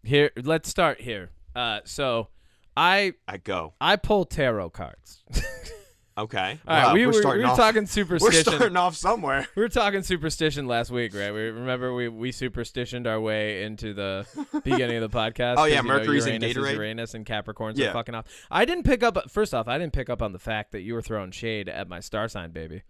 Here, let's start here. So I pull tarot cards. Okay. All right, we were talking superstition. We're starting off somewhere. We were talking superstition last week, right? We superstitioned our way into the beginning of the podcast. Oh yeah, Mercury's in Gatorade. Uranus and Capricorns are fucking off. I didn't pick up on the fact that you were throwing shade at my star sign, baby.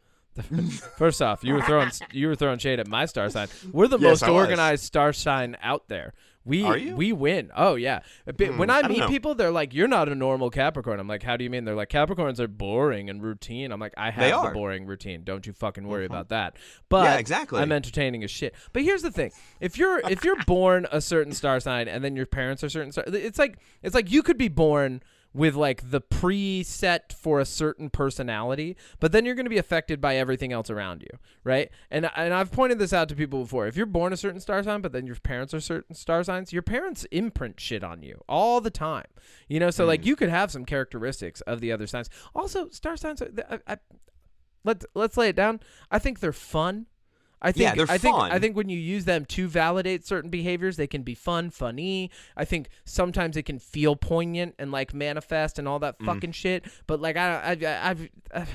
First off, you were throwing shade at my star sign. We're the most organized star sign out there. We win. Oh yeah. When I meet people, they're like, "You're not a normal Capricorn." I'm like, "How do you mean?" They're like, "Capricorns are boring and routine." I'm like, "I have the boring routine. Don't you fucking worry about that." But yeah, exactly. I'm entertaining as shit. But here's the thing: if you're born a certain star sign and then your parents are certain star, it's like you could be born with like the preset for a certain personality, but then you're going to be affected by everything else around you, right? And I've pointed this out to people before. If you're born a certain star sign, but then your parents are certain star signs, your parents imprint shit on you all the time, you know? So like you could have some characteristics of the other signs. Also, star signs, let's lay it down. I think they're fun. I think when you use them to validate certain behaviors, they can be funny. I think sometimes it can feel poignant and like manifest and all that fucking shit. But like I've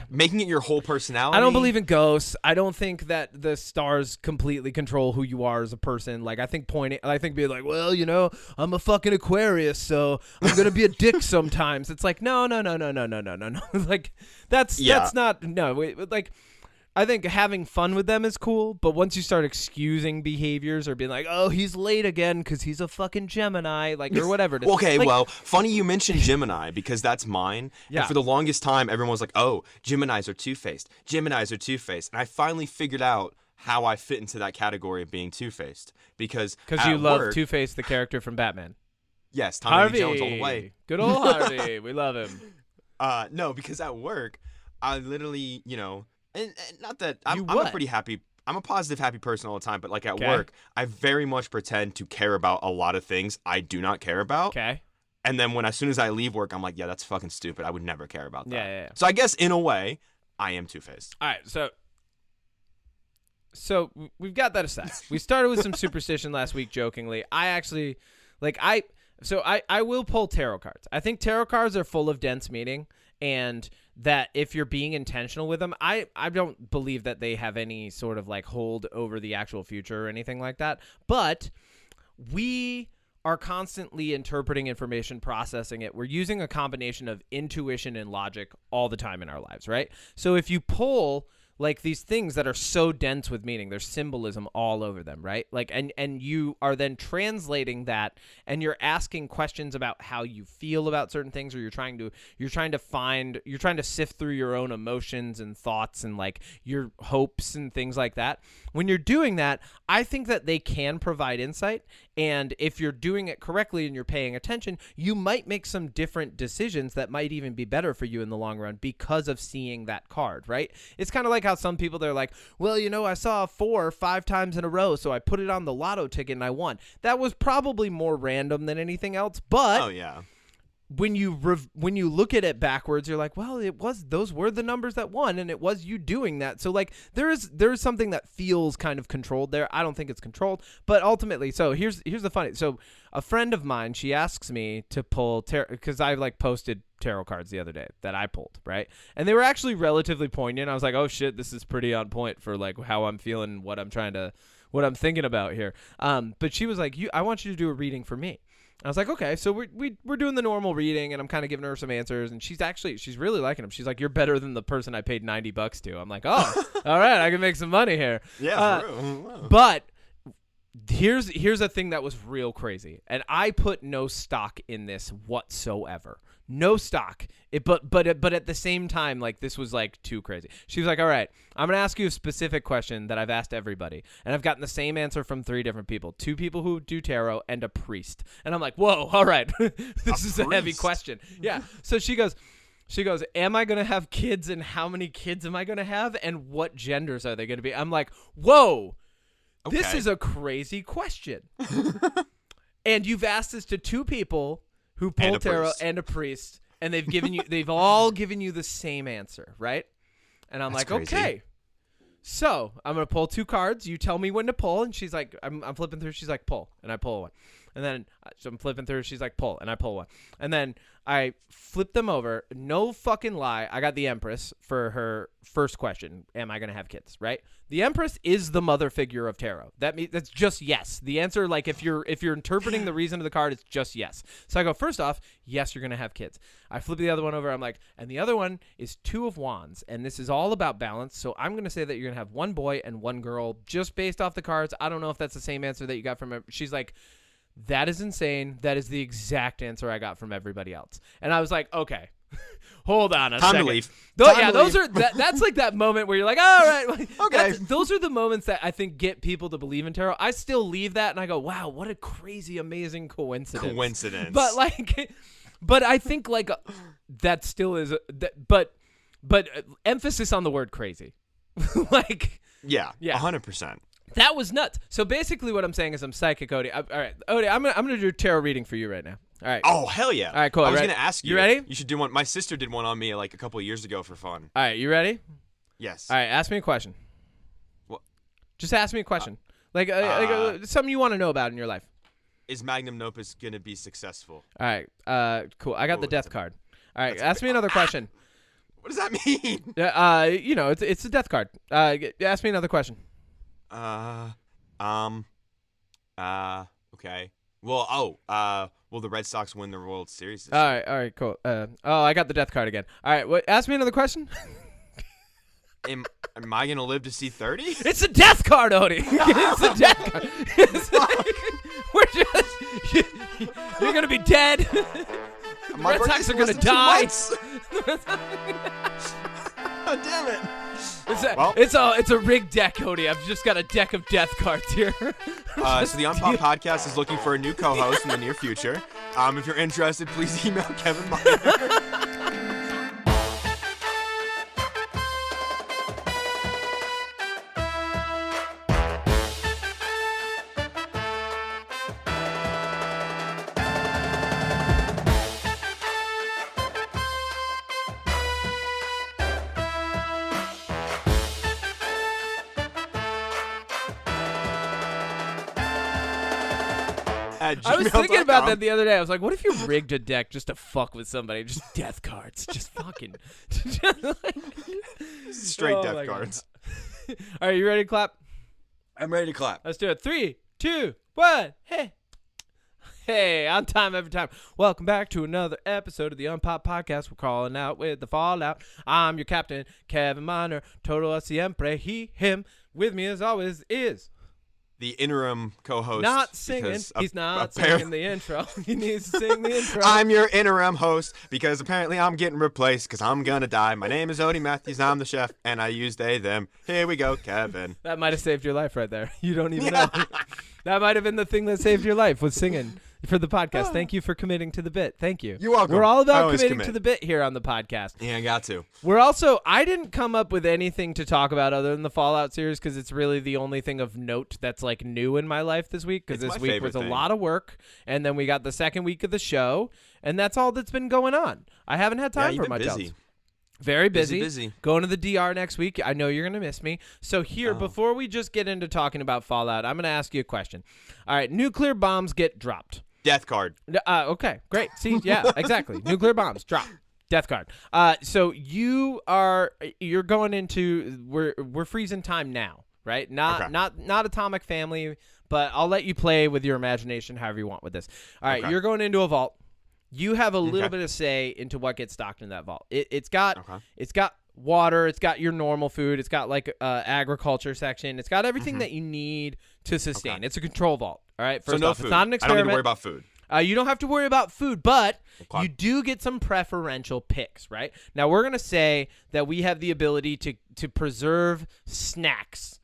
making it your whole personality. I don't believe in ghosts. I don't think that the stars completely control who you are as a person. Like I think being like, well, you know, I'm a fucking Aquarius, so I'm gonna be a dick sometimes. It's like no. Like that's not like. I think having fun with them is cool, but once you start excusing behaviors or being like, oh, he's late again because he's a fucking Gemini, like, or whatever. Okay, well, funny you mentioned Gemini because that's mine. Yeah. And for the longest time, everyone was like, oh, Geminis are two-faced. Geminis are two-faced. And I finally figured out how I fit into that category of being two-faced. Because you love Two-Face, the character from Batman. Yes, Tommy Lee Jones all the way. Good old Harvey. We love him. No, because at work, I literally, you know... And not that I'm a positive, happy person all the time, but like at work, I very much pretend to care about a lot of things I do not care about. Okay. And then as soon as I leave work, I'm like, yeah, that's fucking stupid. I would never care about that. Yeah. So I guess in a way, I am two-faced. All right. So we've got that aside. We started with some superstition last week, jokingly. I will pull tarot cards. I think tarot cards are full of dense meaning, and that if you're being intentional with them, I don't believe that they have any sort of like hold over the actual future or anything like that. But we are constantly interpreting information, processing it. We're using a combination of intuition and logic all the time in our lives, right? So if you pull like these things that are so dense with meaning, there's symbolism all over them, right? Like, and you are then translating that, and you're asking questions about how you feel about certain things, or you're trying to sift through your own emotions and thoughts and like your hopes and things like that. When you're doing that, I think that they can provide insight. And if you're doing it correctly and you're paying attention, you might make some different decisions that might even be better for you in the long run because of seeing that card, right? It's kind of like how some people, they're like, well, you know, I saw a 4 5 times in a row, so I put it on the lotto ticket and I won. That was probably more random than anything else, but... Oh, yeah. When you look at it backwards, you're like, well, those were the numbers that won, and it was you doing that. So like there is something that feels kind of controlled there. I don't think it's controlled, but ultimately, so here's the funny. So a friend of mine, she asks me to pull tarot because I like posted tarot cards the other day that I pulled, right? And they were actually relatively poignant. I was like, oh shit, this is pretty on point for like how I'm feeling, what I'm thinking about here. But she was like, I want you to do a reading for me. I was like, okay, so we're doing the normal reading, and I'm kind of giving her some answers, and she's really liking them. She's like, you're better than the person I paid $90 to. I'm like, oh, all right, I can make some money here. Yeah, for real. Wow. But here's a thing that was real crazy, and I put no stock in this whatsoever. No stock. But at the same time, like this was like too crazy. She was like, all right, I'm going to ask you a specific question that I've asked everybody. And I've gotten the same answer from 3 different people. 2 people who do tarot and a priest. And I'm like, whoa, all right. This is a heavy question. Yeah. So she goes, am I going to have kids, and how many kids am I going to have, and what genders are they going to be? I'm like, whoa, okay. This is a crazy question. And you've asked this to 2 people who pull tarot and a priest, and they've all given you the same answer, right? And I'm like, crazy. Okay. So I'm gonna pull 2 cards. You tell me when to pull, and she's like, I'm flipping through. She's like, pull, and I pull one. And then so I'm flipping through. She's like, pull. And I pull one. And then I flip them over. No fucking lie. I got the Empress for her first question. Am I going to have kids? Right? The Empress is the mother figure of tarot. That's just yes. The answer, like if you're interpreting the reason of the card, it's just yes. So I go, first off, yes, you're going to have kids. I flip the other one over. I'm like, and the other one is 2 of Wands. And this is all about balance. So I'm going to say that you're going to have 1 boy and 1 girl just based off the cards. I don't know if that's the same answer that you got from her. She's like, that is insane. That is the exact answer I got from everybody else. And I was like, okay. Hold on a second. Time to leave. Those are that's like that moment where you're like, all right, okay. Those are the moments that I think get people to believe in tarot. I still leave that and I go, wow, what a crazy, amazing coincidence. But I think like that still is, but emphasis on the word crazy, like yeah, 100%. That was nuts. So basically, what I'm saying is I'm psychic, Odie. All right, Odie, I'm gonna do a tarot reading for you right now. All right. Oh, hell yeah. All right, cool. I was going to ask you. You ready? You should do one. My sister did one on me like a couple of years ago for fun. All right, you ready? Yes. All right, ask me a question. What? Just ask me a question. Something you want to know about in your life. Is Magnum Opus going to be successful? All right. Cool. I got the death card. All right, ask me another question. What does that mean? It's a death card. Ask me another question. Okay. Well, will the Red Sox win the World Series this year? All right, cool. I got the death card again. All right, ask me another question. Am I going to live to see 30? It's a death card, Odie. It's a death card. You're going to be dead. My Red Sox are going to die. Oh, damn it. It's a rigged deck, Cody. I've just got a deck of death cards here. So the Unpop Podcast is looking for a new co-host in the near future. If you're interested, please email Kevin Meyer. I was thinking about that the other day. I was like, what if you rigged a deck just to fuck with somebody? Just death cards. Just fucking. Straight death cards. All right, you ready to clap? I'm ready to clap. Let's do it. 3, 2, 1. Hey. Hey, on time every time. Welcome back to another episode of the Unpop Podcast. We're calling out with the fallout. I'm your captain, Kevin Miner. Todo siempre, he, him. With me as always is... the interim co-host. Not singing. He's not singing the intro. He needs to sing the intro. I'm your interim host because apparently I'm getting replaced because I'm going to die. My name is Odie Matthews. I'm the chef, and I use they, them. Here we go, Kevin. That might have saved your life right there. You don't even know. That might have been the thing that saved your life, was singing for the podcast. Thank you for committing to the bit. Thank you. You're welcome. We're all about committing to the bit here on the podcast. Yeah, I got to. I didn't come up with anything to talk about other than the Fallout series because it's really the only thing of note that's like new in my life this week, because this week was a lot of work, and then we got the second week of the show, and that's all that's been going on. I haven't had time for much else. Very busy. Going to the DR next week. I know you're going to miss me. So here, before we just get into talking about Fallout, I'm going to ask you a question. All right, nuclear bombs get dropped. Death card. Okay, great. See, yeah, exactly. Nuclear bombs drop. Death card. So you're going into we're freezing time now, right? Not Atomic Family, but I'll let you play with your imagination however you want with this. All right, You're going into a vault. You have a little bit of say into what gets stocked in that vault. It's got water. It's got your normal food. It's got like agriculture section. It's got everything that you need to sustain. Okay. It's a control vault. All right. First off, food. It's not an experiment. I don't need to worry about food. You don't have to worry about food, but you do get some preferential picks, right? Now, we're going to say that we have the ability to preserve snacks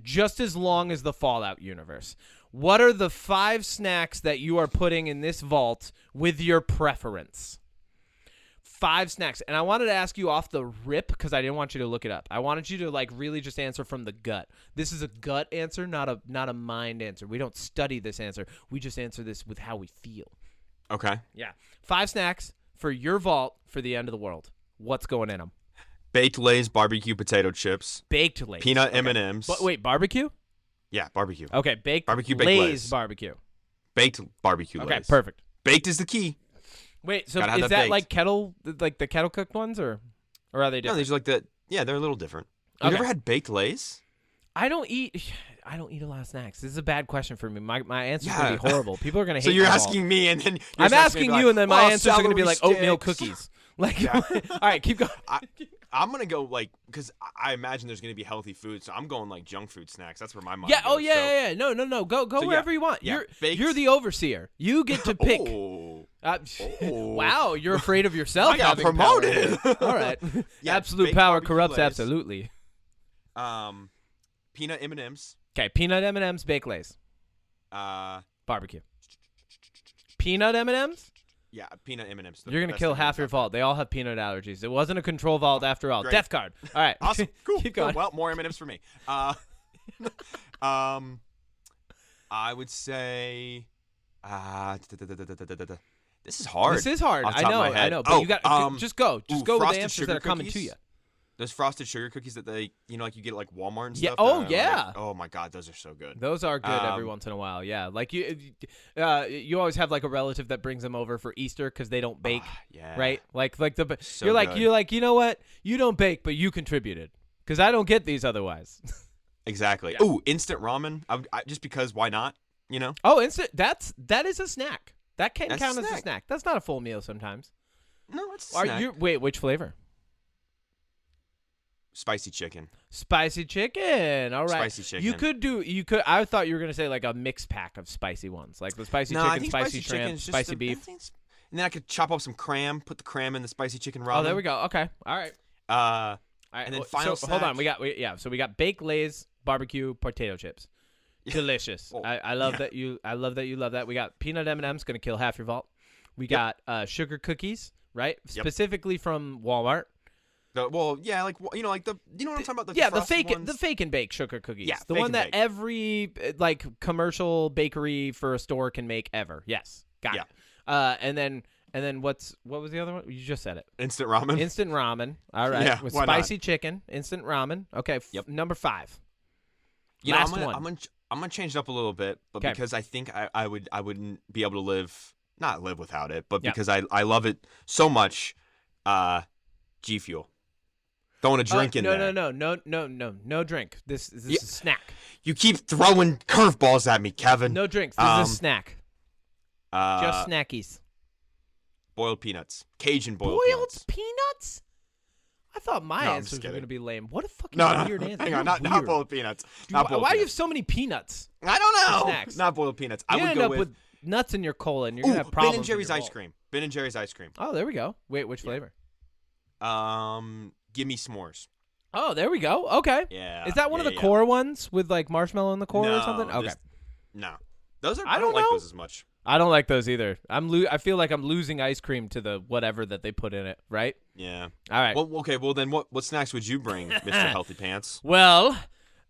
just as long as the Fallout universe. What are the 5 snacks that you are putting in this vault with your preference? 5 snacks. And I wanted to ask you off the rip because I didn't want you to look it up. I wanted you to like really just answer from the gut. This is a gut answer, not a mind answer. We don't study this answer. We just answer this with how we feel. Okay. Yeah. 5 snacks for your vault for the end of the world. What's going in them? Baked Lay's barbecue potato chips. Baked Lay's. Peanut M&Ms. Wait, barbecue? Yeah, barbecue. Okay, baked Lay's barbecue. Baked barbecue Lays. Okay, perfect. Baked is the key. Wait, so is that like the kettle cooked ones, or are they different? No, these are like they're a little different. You never had baked Lays? I don't eat a lot of snacks. This is a bad question for me. My answer's going to be horrible. People are going to hate So you're my asking ball. me, and then I'm asking you, and then my answers are going to be like sticks. oatmeal cookies. Like, all right, keep going. I'm going to go like, because I imagine there's going to be healthy food, so I'm going like junk food snacks. That's where my mind goes. Yeah. No. Go so wherever you want. Yeah, You're the overseer. You get to pick. Wow, you're afraid of yourself. I got promoted. All right. Absolute power corrupts absolutely. Peanut M&Ms. Okay, peanut M&Ms, baked Lays. Barbecue. Peanut M&Ms? Yeah, peanut M&Ms. You're going to kill half your vault. They all have peanut allergies. It wasn't a control vault after all. Great. Death card. All right. Awesome. Cool. Keep going. Well, more M&Ms for me. I would say this is hard. This is hard. I know. But you got just go. Just go with the answers that are coming to you. Those frosted sugar cookies that they, like you get at like Walmart and yeah. stuff. Oh, yeah. Like, oh my God, those are so good. Those are good every once in a while. Yeah. Like you always have like a relative that brings them over for Easter because they don't bake. Yeah. Right. Like so you're good. like, you know what? You don't bake, but you contributed because I don't get these otherwise. Exactly. Yeah. Ooh, instant ramen. Just because why not? Oh, instant. That is a snack. That can That's count a as a snack. snack. That's not a full meal sometimes. No, it's a snack. Wait, which flavor? Spicy chicken. Spicy chicken. All right. Spicy chicken. You could. I thought you were gonna say like a mix pack of spicy ones, like the spicy I chicken, think spicy chicken shrimp, is just spicy beef. And then I could chop up some cram, put the cram in the spicy chicken ramen. Oh, there we go. Okay. All right. All right. And then final hold on. snack. So we got baked Lays, barbecue, potato chips. Delicious. Well, I love that you. I love that you love that. We got peanut M&Ms, gonna kill half your vault. We got sugar cookies, right? Yep. Specifically from Walmart. Like you know what I'm talking about? The fake and bake sugar cookies. Yeah, the one that every like commercial bakery for a store can make ever. Yes, got it. And then what was the other one? You just said it. Instant ramen. Instant ramen. All right. Yeah, with why spicy not? chicken. Instant ramen. Okay. Number 5. Last one. I'm gonna change it up a little bit, but because I think I wouldn't be able to not live without it, but because I love it so much. G Fuel. Throwing a drink in there. No drink. This is a snack. You keep throwing curveballs at me, Kevin. No drinks. This is a snack. Just snackies. Boiled peanuts. Cajun boiled peanuts? I thought my answers were going to be lame. What a fucking weird answer. Hang on, not boiled peanuts. Dude, why do you have so many peanuts? I don't know. Snacks. Not boiled peanuts. You I would end go up with nuts in your colon. You're going to have problems. Ben and Jerry's ice cream. Ben and Jerry's ice cream. Oh, there we go. Wait, which flavor? Give me s'mores. Oh, there we go. Okay. Yeah. Is that one of the core ones with like marshmallow in the core or something? Okay. No. Those are. I don't like know. those as much. I don't like those either. I feel like I'm losing ice cream to the whatever that they put in it, right? Yeah. All right. Well, okay. Well, then what snacks would you bring, Mr. Healthy Pants? Well,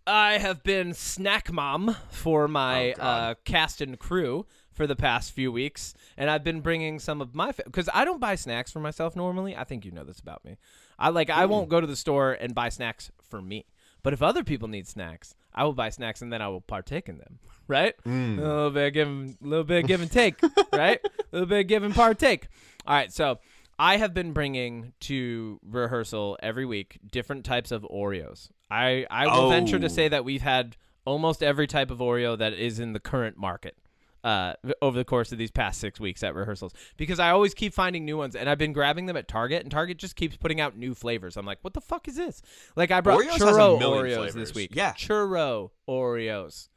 I have been snack mom for my cast and crew for the past few weeks, and I've been bringing some of my because I don't buy snacks for myself normally. I think you know this about me. I won't go to the store and buy snacks for me. But if other people need snacks, I will buy snacks and then I will partake in them. Right? A little bit of give and take. Right? A little bit of give and partake. All right. So I have been bringing to rehearsal every week different types of Oreos. I will venture to say that we've had almost every type of Oreo that is in the current market. Over the course of these past 6 weeks at rehearsals, because I always keep finding new ones, and I've been grabbing them at Target, and Target just keeps putting out new flavors. I'm like, what the fuck is this? Like, I brought churro Oreos this week. Yeah. Churro Oreos.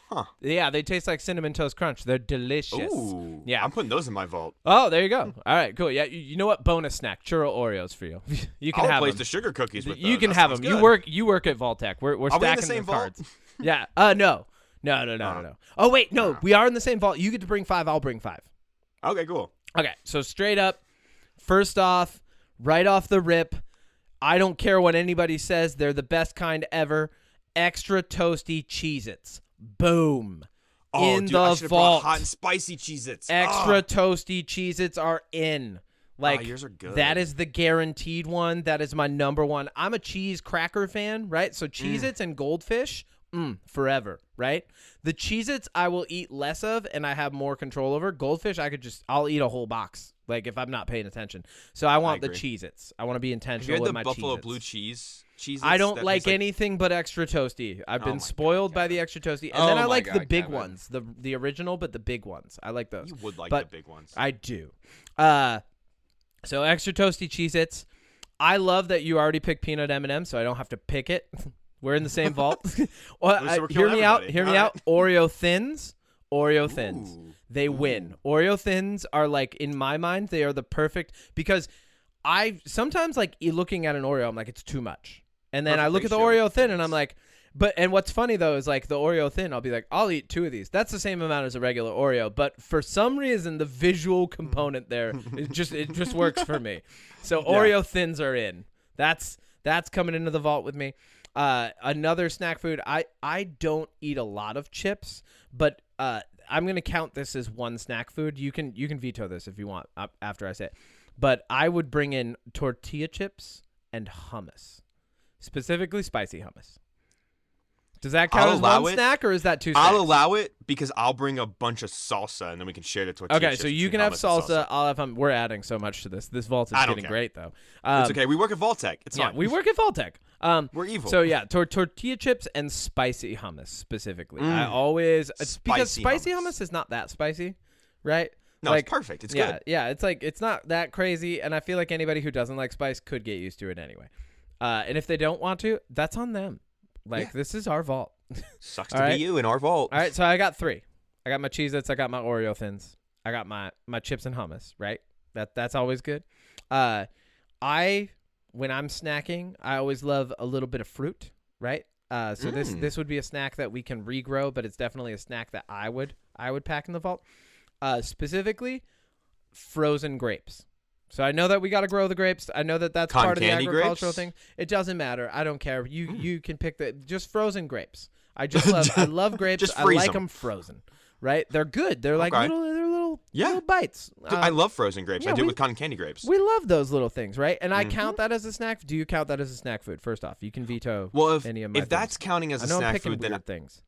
Huh. Yeah, they taste like Cinnamon Toast Crunch. They're delicious. Ooh. Yeah. I'm putting those in my vault. Oh, there you go. All right, cool. Yeah, you know what? Bonus snack. Churro Oreos for you. You can I'll have replace them. the sugar cookies with those. You can that have them. good. You work at Vault-Tec. We're Are we in stacking the same the vault? cards. Yeah. No. No. Oh, wait, no. We are in the same vault. You get to bring 5. I'll bring 5. Okay, cool. Okay, so straight up, first off, right off the rip, I don't care what anybody says. They're the best kind ever. Extra toasty Cheez-Its. Boom. Oh, in dude, I the should have vault. brought hot and spicy Cheez-Its. Extra toasty Cheez-Its are in. Like, yours are good. That is the guaranteed one. That is my number one. I'm a cheese cracker fan, right? So Cheez-Its and Goldfish, forever, right? The Cheez-Its I will eat less of and I have more control over. Goldfish, I'll eat a whole box, like if I'm not paying attention. So I want the Cheez-Its. I want to be intentional with my Cheez-Its. Have you had the Buffalo Blue Cheese Cheez-Its? I don't like anything but extra toasty. I've been spoiled by the extra toasty. And then I like the big ones, the original, but the big ones. I like those. You would like the big ones. I do. So extra toasty Cheez-Its. I love that you already picked peanut M&M, so I don't have to pick it. We're in the same vault. Well, hear me out. Hear me out. Oreo Thins. Ooh. They win. Oreo Thins are like, in my mind, they are the perfect, because I sometimes like looking at an Oreo, I'm like, it's too much. And then I look at the Oreo Thin and I'm like, and what's funny though is like the Oreo Thin, I'll be like, I'll eat 2 of these. That's the same amount as a regular Oreo, but for some reason the visual component there, it just works for me. So Oreo Thins are in. That's coming into the vault with me. Another snack food. I don't eat a lot of chips, but I'm gonna count this as one snack food. You can veto this if you want after I say it, but I would bring in tortilla chips and hummus, specifically spicy hummus. Does that count as one snack, or is that 2 snacks? I'll allow it because I'll bring a bunch of salsa, and then we can share the tortilla chips. Okay, so you can have salsa. I'll have hummus. We're adding so much to this. This vault is getting great, though. It's okay. We work at Vault-Tec. It's fine. Yeah, we work at Vault-Tec. We're evil. So, yeah, tortilla chips and spicy hummus, specifically. I always... because spicy hummus is not that spicy, right? No, it's perfect. It's good. Yeah, it's like, it's not that crazy, and I feel like anybody who doesn't like spice could get used to it anyway. And if they don't want to, that's on them. This is our vault. Sucks to be you in our vault. All right, so I got 3. I got my Cheez-Its. I got my Oreo Thins. I got my chips and hummus, right? That's always good. When I'm snacking, I always love a little bit of fruit, right? So this would be a snack that we can regrow, but it's definitely a snack that I would pack in the vault. Specifically, frozen grapes. So I know that we got to grow the grapes. I know that that's part of the agricultural thing. It doesn't matter. I don't care. You can pick just frozen grapes. I love grapes. Just I like them frozen, right? They're good. They're like little bites. Dude, I love frozen grapes. I do with cotton candy grapes. We love those little things, right? And I count that as a snack. Do you count that as a snack food? First off, you can veto any of my if that's counting as a snack food, then things.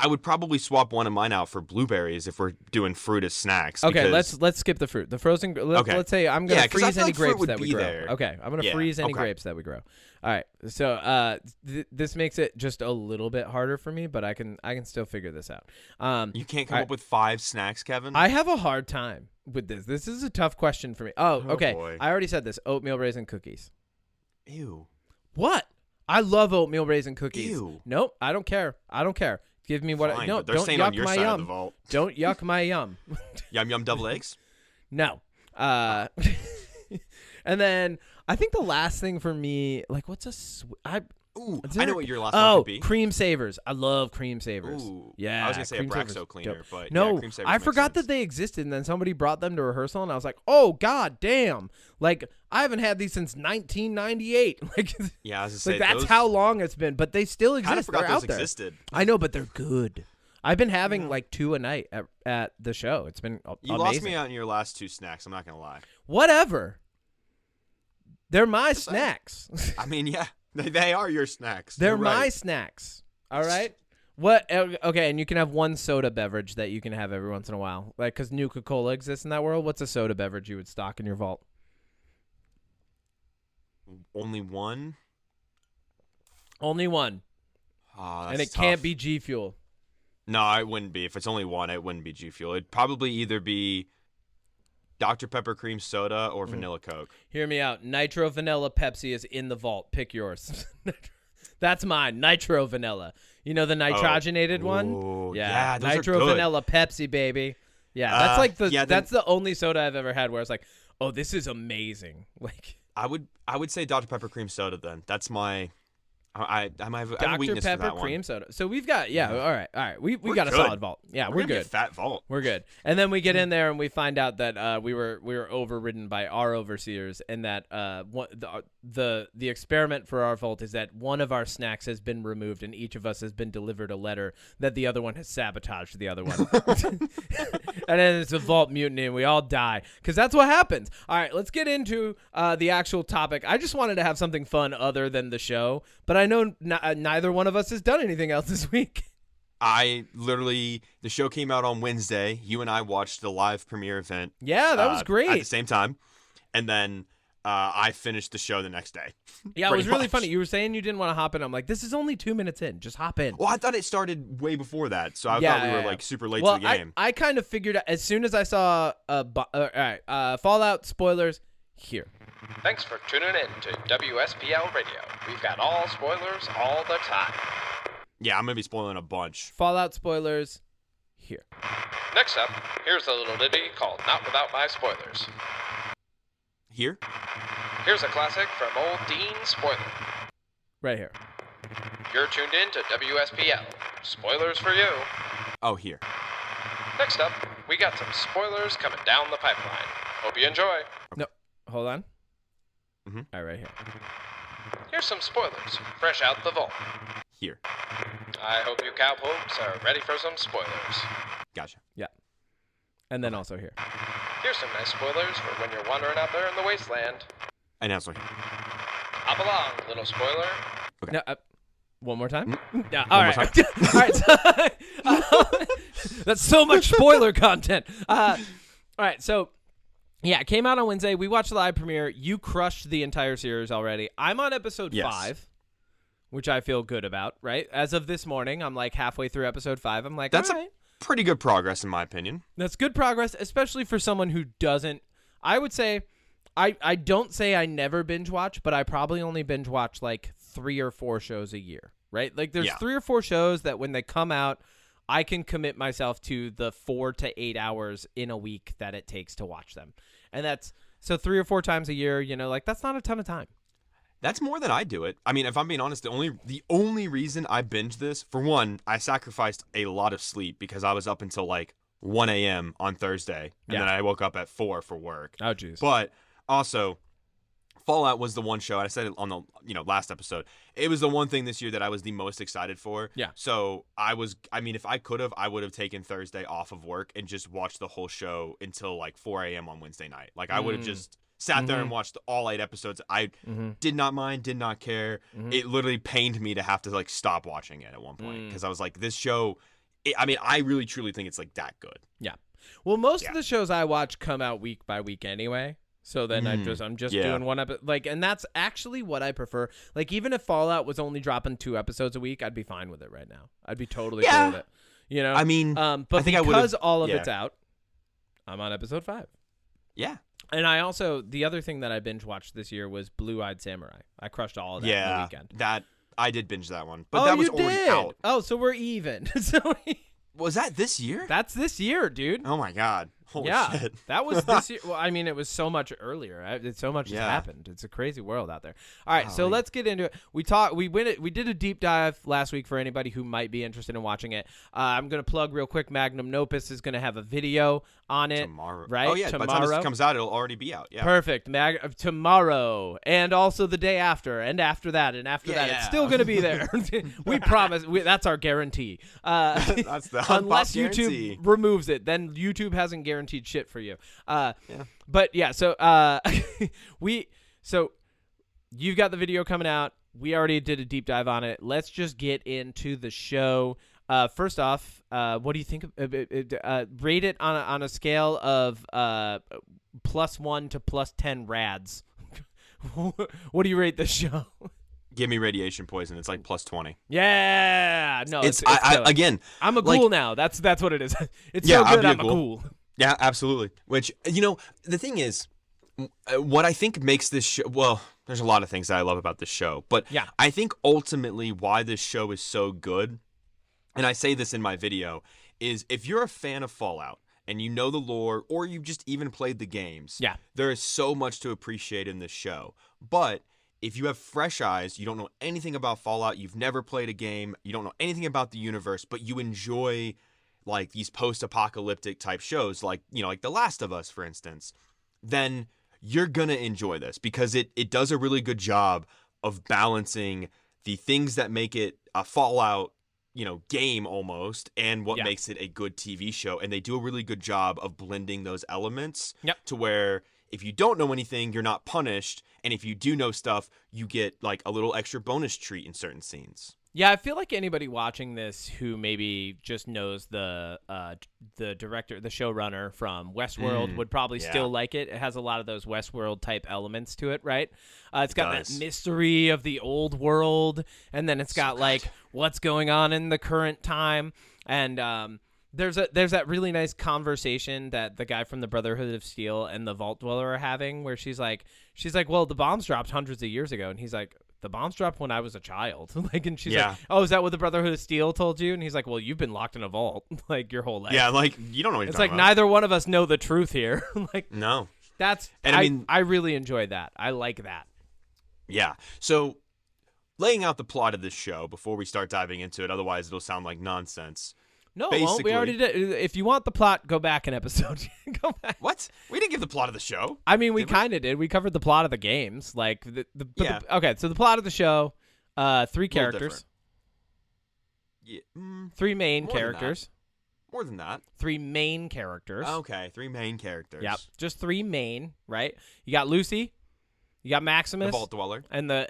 I would probably swap one of mine out for blueberries if we're doing fruit as snacks. Okay, let's skip the fruit. The frozen. Let's say I'm gonna freeze any grapes that we grow. Okay, I'm gonna freeze any grapes that we grow. All right, so this makes it just a little bit harder for me, but I can still figure this out. You can't come up with 5 snacks, Kevin? I have a hard time with this. This is a tough question for me. Oh, okay. Boy. I already said this. Oatmeal raisin cookies. Ew. What? I love oatmeal raisin cookies. Ew. Nope. I don't care. Give me what. Fine, No, but they're don't staying yuck on your my side yum. of the vault. Don't yuck my yum. Yum yum double eggs? No. And then I think the last thing for me, like, what's a I know what your last one could be. Cream savers. I love cream savers. Ooh. Yeah. I was gonna say a cream savers. Braxo cleaner, but no, yeah, cream savers I forgot sense. that they existed, and then somebody brought them to rehearsal, and I was like, oh god damn! Like, I haven't had these since 1998. Like, yeah, I was gonna say, that's how long it's been, but they still exist. Kind of forgot they're those out there. existed. I know, but they're good. I've been having like 2 a night at the show. It's been You amazing. lost me on your last 2 snacks. I'm not gonna lie. Whatever. They're my snacks. I mean, yeah, they are your snacks. They're You're my right. snacks. All right. What? Okay, and you can have one soda beverage that you can have every once in a while, like because Nuka-Cola exists in that world. What's a soda beverage you would stock in your vault? Only one. Only one. Oh, that's and it tough. can't be G Fuel. No, it wouldn't be. If it's only one, it wouldn't be G Fuel. It'd probably either be Dr. Pepper cream soda or vanilla Coke. Hear me out. Nitro Vanilla Pepsi is in the vault. Pick yours. That's mine. Nitro Vanilla. You know the nitrogenated one? Yeah, those Nitro are good. Vanilla Pepsi, baby. Yeah, that's like the then, that's the only soda I've ever had where it's like, oh, this is amazing. Like, I would say Dr. Pepper cream soda then. That's my I have a Dr. weakness for Pepper that cream one. soda. So we've got all right. We got a good. solid vault. Yeah, we're gonna be good. a fat vault. We're good. And then we get in there and we find out that we were overridden by our overseers, and that the experiment for our vault is that one of our snacks has been removed, and each of us has been delivered a letter that the other one has sabotaged the other one. And then it's a vault mutiny, and we all die because that's what happens. All right, let's get into the actual topic. I just wanted to have something fun other than the show, but I know neither one of us has done anything else this week. The show came out on Wednesday. You and I watched the live premiere event. Yeah, that was great. At the same time. And then I finished the show the next day. Yeah, it was really funny. You were saying you didn't want to hop in. I'm like, this is only 2 minutes in. Just hop in. Well, I thought it started way before that. So I thought we were like super late to the game. I kind of figured out as soon as I saw Fallout spoilers here. Thanks for tuning in to WSPL Radio. We've got all spoilers all the time. Yeah, I'm going to be spoiling a bunch. Fallout spoilers here. Next up, here's a little ditty called Not Without My Spoilers. Here? Here's a classic from old Dean Spoiler. Right here. You're tuned in to WSPL. Spoilers for you. Oh, here. Next up, we got some spoilers coming down the pipeline. Hope you enjoy. Okay. No, hold on. Mm-hmm. All right, right here. Here's some spoilers, fresh out the vault. Here. I hope you cowpokes are ready for some spoilers. Gotcha. Yeah. And then also here. Here's some nice spoilers for when you're wandering out there in the wasteland. And also here. Hop along, little spoiler. Okay. No, one more time? Yeah, One all more right. time. All right. That's so much spoiler content. All right, so yeah, it came out on Wednesday. We watched the live premiere. You crushed the entire series already. I'm on episode 5, which I feel good about, right? As of this morning, I'm like halfway through episode 5. I'm like, that's all right. Pretty good progress, in my opinion. That's good progress, especially for someone who doesn't. I would say, I don't say I never binge watch, but I probably only binge watch like 3 or 4 shows a year, right? Like there's 3 or 4 shows that when they come out, I can commit myself to the 4 to 8 hours in a week that it takes to watch them. And that's so 3 or 4 times a year, you know, like that's not a ton of time. That's more than I do it. I mean, if I'm being honest, the only reason I binged this, for one, I sacrificed a lot of sleep because I was up until like 1 a.m. on Thursday, and then I woke up at 4 for work. Oh, jeez. But also, Fallout was the one show, and I said it on the last episode, it was the one thing this year that I was the most excited for. Yeah. So if I could have, I would have taken Thursday off of work and just watched the whole show until like 4 a.m. on Wednesday night. Like I would have just sat there and watched all 8 episodes. I did not mind, did not care. It literally pained me to have to like stop watching it at one point because I was like, this show, I really truly think it's like that good. Yeah. Well, most of the shows I watch come out week by week anyway. So then I'm just doing one episode, like, and that's actually what I prefer. Like, even if Fallout was only dropping 2 episodes a week, I'd be fine with it right now. I'd be totally cool with it. You know, I mean, but I think because all of it's out, I'm on episode 5. Yeah. And I also, the other thing that I binge watched this year was Blue-Eyed Samurai. I crushed all of that in the weekend. That I did binge that one, but that was already out. Oh, so we're even. Was that this year? That's this year, dude. Oh my god. Holy shit. That was this year. Well, I mean, it was so much earlier. So much has happened. It's a crazy world out there. All right, so let's get into it. We did a deep dive last week for anybody who might be interested in watching it. I'm going to plug real quick. Magnum Opus is going to have a video on it. Tomorrow. Right? Oh, yeah. By the time this comes out, it'll already be out. Yeah. Perfect. Tomorrow. And also the day after. And after that. And after that. It's still going to be there. We promise. That's our guarantee. That's the unless guarantee. YouTube removes it. Then YouTube hasn't guaranteed shit for you. But yeah, so so you've got the video coming out. We already did a deep dive on it. Let's just get into the show. First off, what do you think? Rate it on a scale of +1 to +10 rads. What do you rate this show? Give me radiation poison. It's like +20. Yeah, no, it's again. I'm a ghoul now. That's what it is. It's so good. I'm a ghoul. Yeah, absolutely. Which, the thing is, what I think makes this show, well, there's a lot of things that I love about this show, but I think ultimately why this show is so good, and I say this in my video, is if you're a fan of Fallout and you know the lore, or you've just even played the games, there is so much to appreciate in this show. But if you have fresh eyes, you don't know anything about Fallout, you've never played a game, you don't know anything about the universe, but you enjoy like these post-apocalyptic type shows, like like The Last of Us, for instance, then you're gonna enjoy this because it does a really good job of balancing the things that make it a Fallout game almost, and what makes it a good TV show, and they do a really good job of blending those elements to where if you don't know anything, you're not punished, and if you do know stuff, you get like a little extra bonus treat in certain scenes. Yeah, I feel like anybody watching this who maybe just knows the director, the showrunner from Westworld would probably still like it. It has a lot of those Westworld type elements to it, right? It's got that mystery of the old world, and then it's got like what's going on in the current time, and there's that really nice conversation that the guy from the Brotherhood of Steel and the Vault Dweller are having, where she's like, well, the bombs dropped hundreds of years ago, and he's like, the bombs dropped when I was a child. Like, and she's like, oh, is that what the Brotherhood of Steel told you? And he's like, well, you've been locked in a vault like your whole life. Yeah, like you don't know what you're It's talking like about. neither one of us know the truth here. Like, no. That's and I mean, I really enjoyed that. I like that. Yeah. So laying out the plot of this show before we start diving into it, otherwise it'll sound like nonsense. No, well, we already did. If you want the plot, go back an episode. Go back. What? We didn't give the plot of the show. I mean, we kind of did. We covered the plot of the games. Like okay, so the plot of the show, 3 characters. Yeah. 3 main characters. More than that. 3 main characters. Okay, 3 main characters. Yep, just 3 main, right? You got Lucy, you got Maximus, the Vault Dweller, and the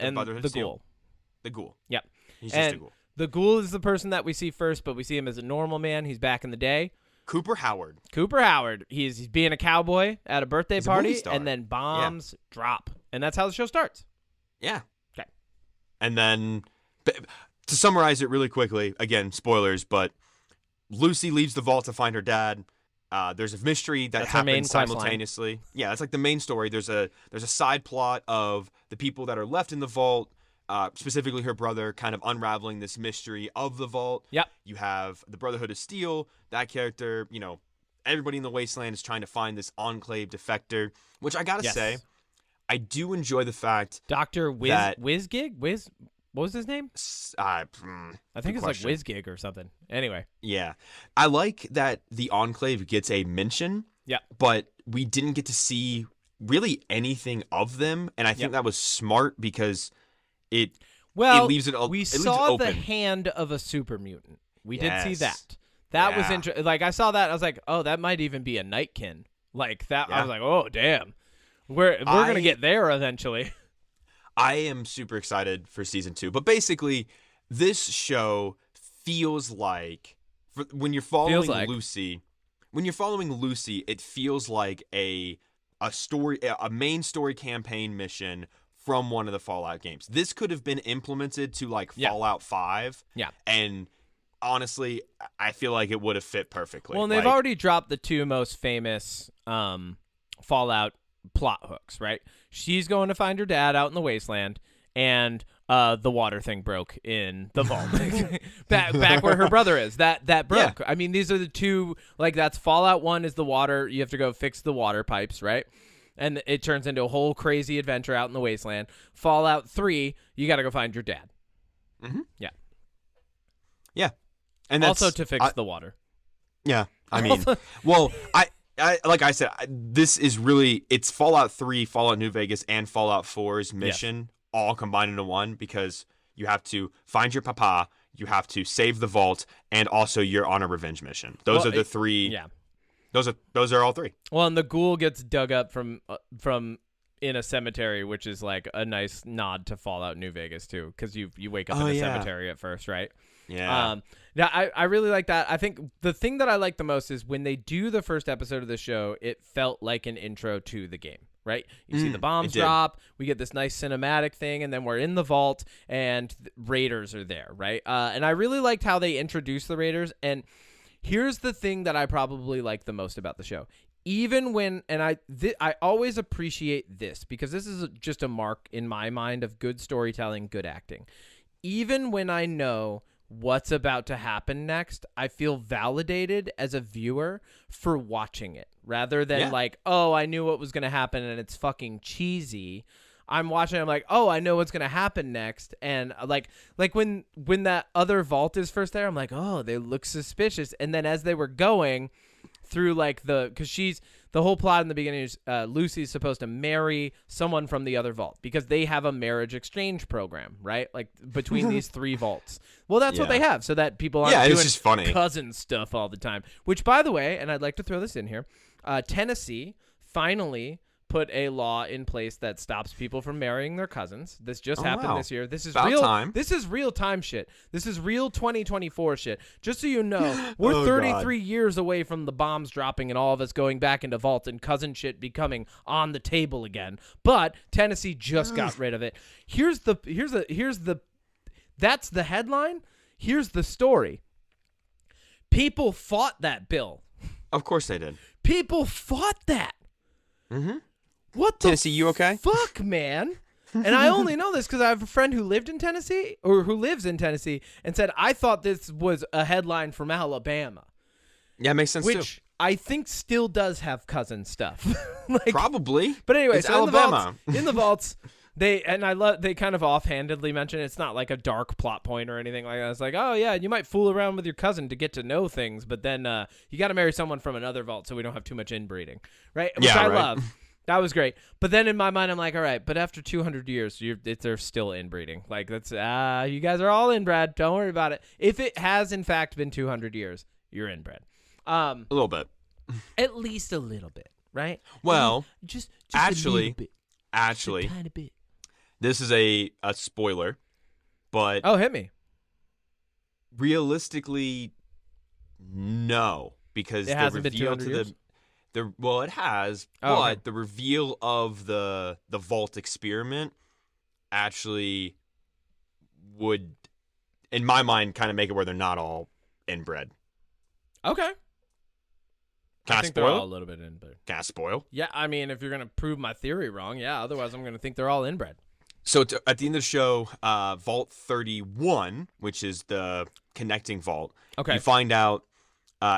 Ghoul. The Ghoul. Yep. He's just a Ghoul. The Ghoul is the person that we see first, but we see him as a normal man. He's back in the day. Cooper Howard. He's being a cowboy at a birthday party, and then bombs drop. And that's how the show starts. Yeah. Okay. And then, to summarize it really quickly, again, spoilers, but Lucy leaves the vault to find her dad. There's a mystery that happens simultaneously. Yeah, that's like the main story. There's a side plot of the people that are left in the vault, specifically her brother, kind of unraveling this mystery of the vault. Yep. You have the Brotherhood of Steel. That character, everybody in the Wasteland is trying to find this Enclave defector, which I gotta say, I do enjoy the fact Dr. Whizgig? What was his name? I think it's like Whizgig or something. Anyway. Yeah. I like that the Enclave gets a mention. Yeah. But we didn't get to see really anything of them, and I think that was smart because it leaves it open. We saw the hand of a super mutant. We did see that. That was interesting. Like, I saw that. I was like, oh, that might even be a Nightkin. Like, that. I was like, oh, damn. We're going to get there eventually. I am super excited for season 2. But basically, this show feels like, when you're following Lucy, it feels like a main story campaign mission from one of the Fallout games. This could have been implemented to like Fallout 5. Yeah. And honestly, I feel like it would have fit perfectly. Well, and they've already dropped the 2 most famous Fallout plot hooks, right? She's going to find her dad out in the Wasteland, and the water thing broke in the vault. back where her brother is. That broke. Yeah. I mean, these are the 2, like, that's Fallout 1 is the water. You have to go fix the water pipes, right? And it turns into a whole crazy adventure out in the Wasteland. Fallout 3, you got to go find your dad. Mm-hmm. Yeah. Yeah. And that's, also to fix the water. Yeah. I mean, well, I like I said, this is really, it's Fallout 3, Fallout New Vegas, and Fallout 4's mission all combined into one, because you have to find your papa, you have to save the vault, and also you're on a revenge mission. Those are the 3. Yeah. Those are all 3. Well, and the Ghoul gets dug up from in a cemetery, which is like a nice nod to Fallout New Vegas too, because you wake up in a cemetery at first, right? Yeah. Now I really like that. I think the thing that I like the most is when they do the first episode of the show, it felt like an intro to the game, right? You see the bombs drop, we get this nice cinematic thing, and then we're in the vault, and Raiders are there, right? And I really liked how they introduced the Raiders. And here's the thing that I probably like the most about the show. Even when, and I always appreciate this, because this is just a mark in my mind of good storytelling, good acting. Even when I know what's about to happen next, I feel validated as a viewer for watching it, rather than like, oh, I knew what was going to happen and it's fucking cheesy. I'm watching, I'm like, oh, I know what's going to happen next. And like when that other vault is first there, I'm like, oh, they look suspicious. And then as they were going through, like, because the whole plot in the beginning is Lucy's supposed to marry someone from the other vault, because they have a marriage exchange program, right? Like, between these 3 vaults. Well, that's what they have, so that people aren't doing just funny cousin stuff all the time. Which, by the way, and I'd like to throw this in here, Tennessee finally put a law in place that stops people from marrying their cousins. This just happened this year. This is About real time. This is real time shit. This is real 2024 shit. Just so you know, we're 33 years away from the bombs dropping and all of us going back into vault and cousin shit becoming on the table again. But Tennessee just got rid of it. Here's the that's the headline. Here's the story. People fought that bill. Of course they did. People fought that. Mm-hmm. What the Tennessee, you okay? fuck, man? And I only know this because I have a friend who lived in Tennessee, or who lives in Tennessee, and said, I thought this was a headline from Alabama. Yeah, it makes sense, which too. I think still does have cousin stuff. Probably. But anyway, it's so Alabama. In the vaults, they kind of offhandedly mention it's not like a dark plot point or anything like that. It's like, oh yeah, you might fool around with your cousin to get to know things, but then you got to marry someone from another vault so we don't have too much inbreeding, right? Which I love. That was great. But then in my mind, I'm like, all right, but after 200 years, they're still inbreeding. Like, that's you guys are all inbred. Don't worry about it. If it has, in fact, been 200 years, you're inbred. A little bit. At least a little bit, right? Well, just actually, a little bit. Actually, Just a tiny bit. This is a spoiler, but Oh, hit me. realistically, no, because It the hasn't been reveal 200 to years? well, it has, Oh, but okay. the reveal of the vault experiment actually would, in my mind, kind of make it where they're not all inbred. Okay. Can I think they're all a spoil? little bit inbred. Can I spoil? Yeah, I mean, if you're going to prove my theory wrong, yeah. Otherwise, I'm going to think they're all inbred. So at the end of the show, Vault 31, which is the connecting vault, Okay. you find out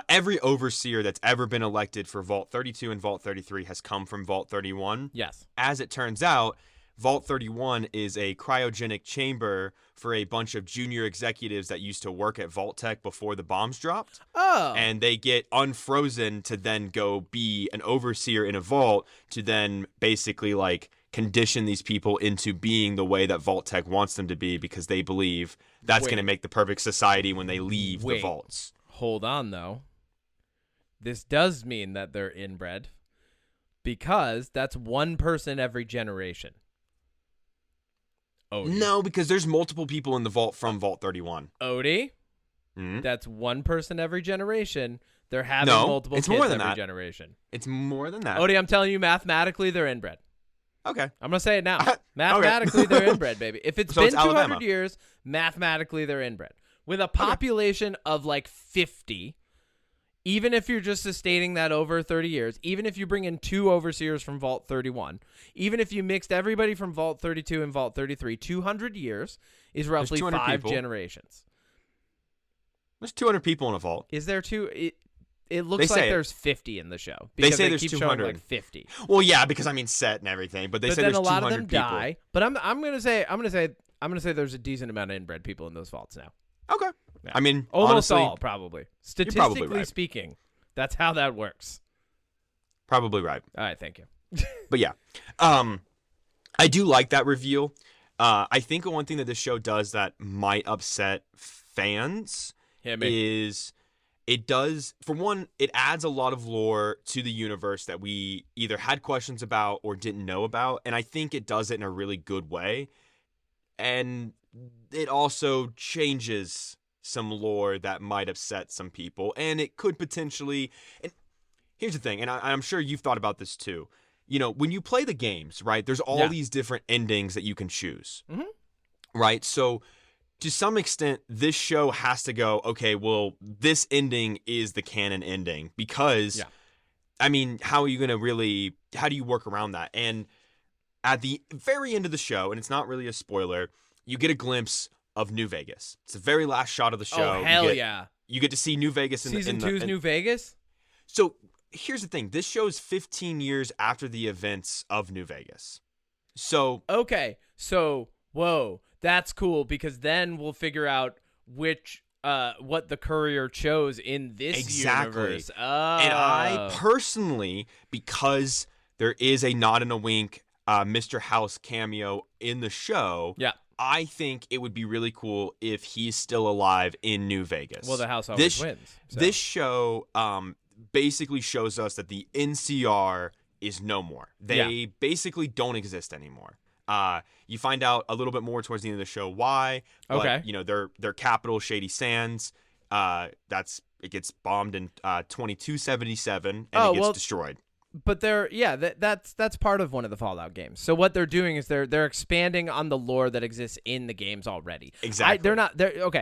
every overseer that's ever been elected for Vault 32 and Vault 33 has come from Vault 31. Yes. As it turns out, Vault 31 is a cryogenic chamber for a bunch of junior executives that used to work at Vault Tech before the bombs dropped. Oh. And they get unfrozen to then go be an overseer in a vault to then basically like condition these people into being the way that Vault Tech wants them to be because they believe that's going to make the perfect society when they leave the vaults. Hold on, though. This does mean that they're inbred because that's one person every generation. Odie. No, because there's multiple people in the vault from Vault 31. Odie? Mm-hmm. That's one person every generation. They're having No, multiple it's kids more than every that. generation. It's more than that. Odie, I'm telling you, mathematically, they're inbred. Okay. I'm going to say it now. Mathematically, they're inbred, baby. If it's So been it's 200 Alabama. years, mathematically, they're inbred. With a population of like 50, even if you're just sustaining that over 30 years, even if you bring in 2 overseers from Vault 31, even if you mixed everybody from Vault 32 and Vault 33, 200 years is roughly 200 5 people. generations. There's 200 people in a vault. Is there 2? It looks They like say it. there's 50 in the show. They Because say there's keep 200. showing like 50. Well, yeah, because I mean set and everything, but they But say then there's a lot 200 of them people. die. But I'm gonna say there's a decent amount of inbred people in those vaults now. Okay. Yeah. I mean, Almost honestly, all, probably. probably Statistically right. speaking, that's how that works. probably right. All right, thank you. But yeah, I do like that reveal. I think one thing that this show does that might upset fans is it does, for one, it adds a lot of lore to the universe that we either had questions about or didn't know about, and I think it does it in a really good way. And it also changes some lore that might upset some people, and it could potentially. And here's the thing, and I'm sure you've thought about this too. You know, when you play the games, right? There's all these different endings that you can choose, right? So, to some extent, this show has to go, okay, well, this ending is the canon ending because, I mean, how do you work around that? And at the very end of the show, and it's not really a spoiler, you get a glimpse of New Vegas. It's the very last shot of the show. Oh, hell yeah. You get to see New Vegas in Season 2's New Vegas? So here's the thing. This show is 15 years after the events of New Vegas. So Okay, so, whoa, that's cool because then we'll figure out what the courier chose in this universe. Oh. And I personally, because there is a nod and a wink Mr. House cameo in the show, I think it would be really cool if he's still alive in New Vegas. Well, the house always wins. So. This show basically shows us that the NCR is no more. They basically don't exist anymore. You find out a little bit more towards the end of the show why. But, you know, their capital, Shady Sands, it gets bombed in 2277 and it gets destroyed. But that's part of one of the Fallout games. So what they're doing is they're expanding on the lore that exists in the games already. Exactly.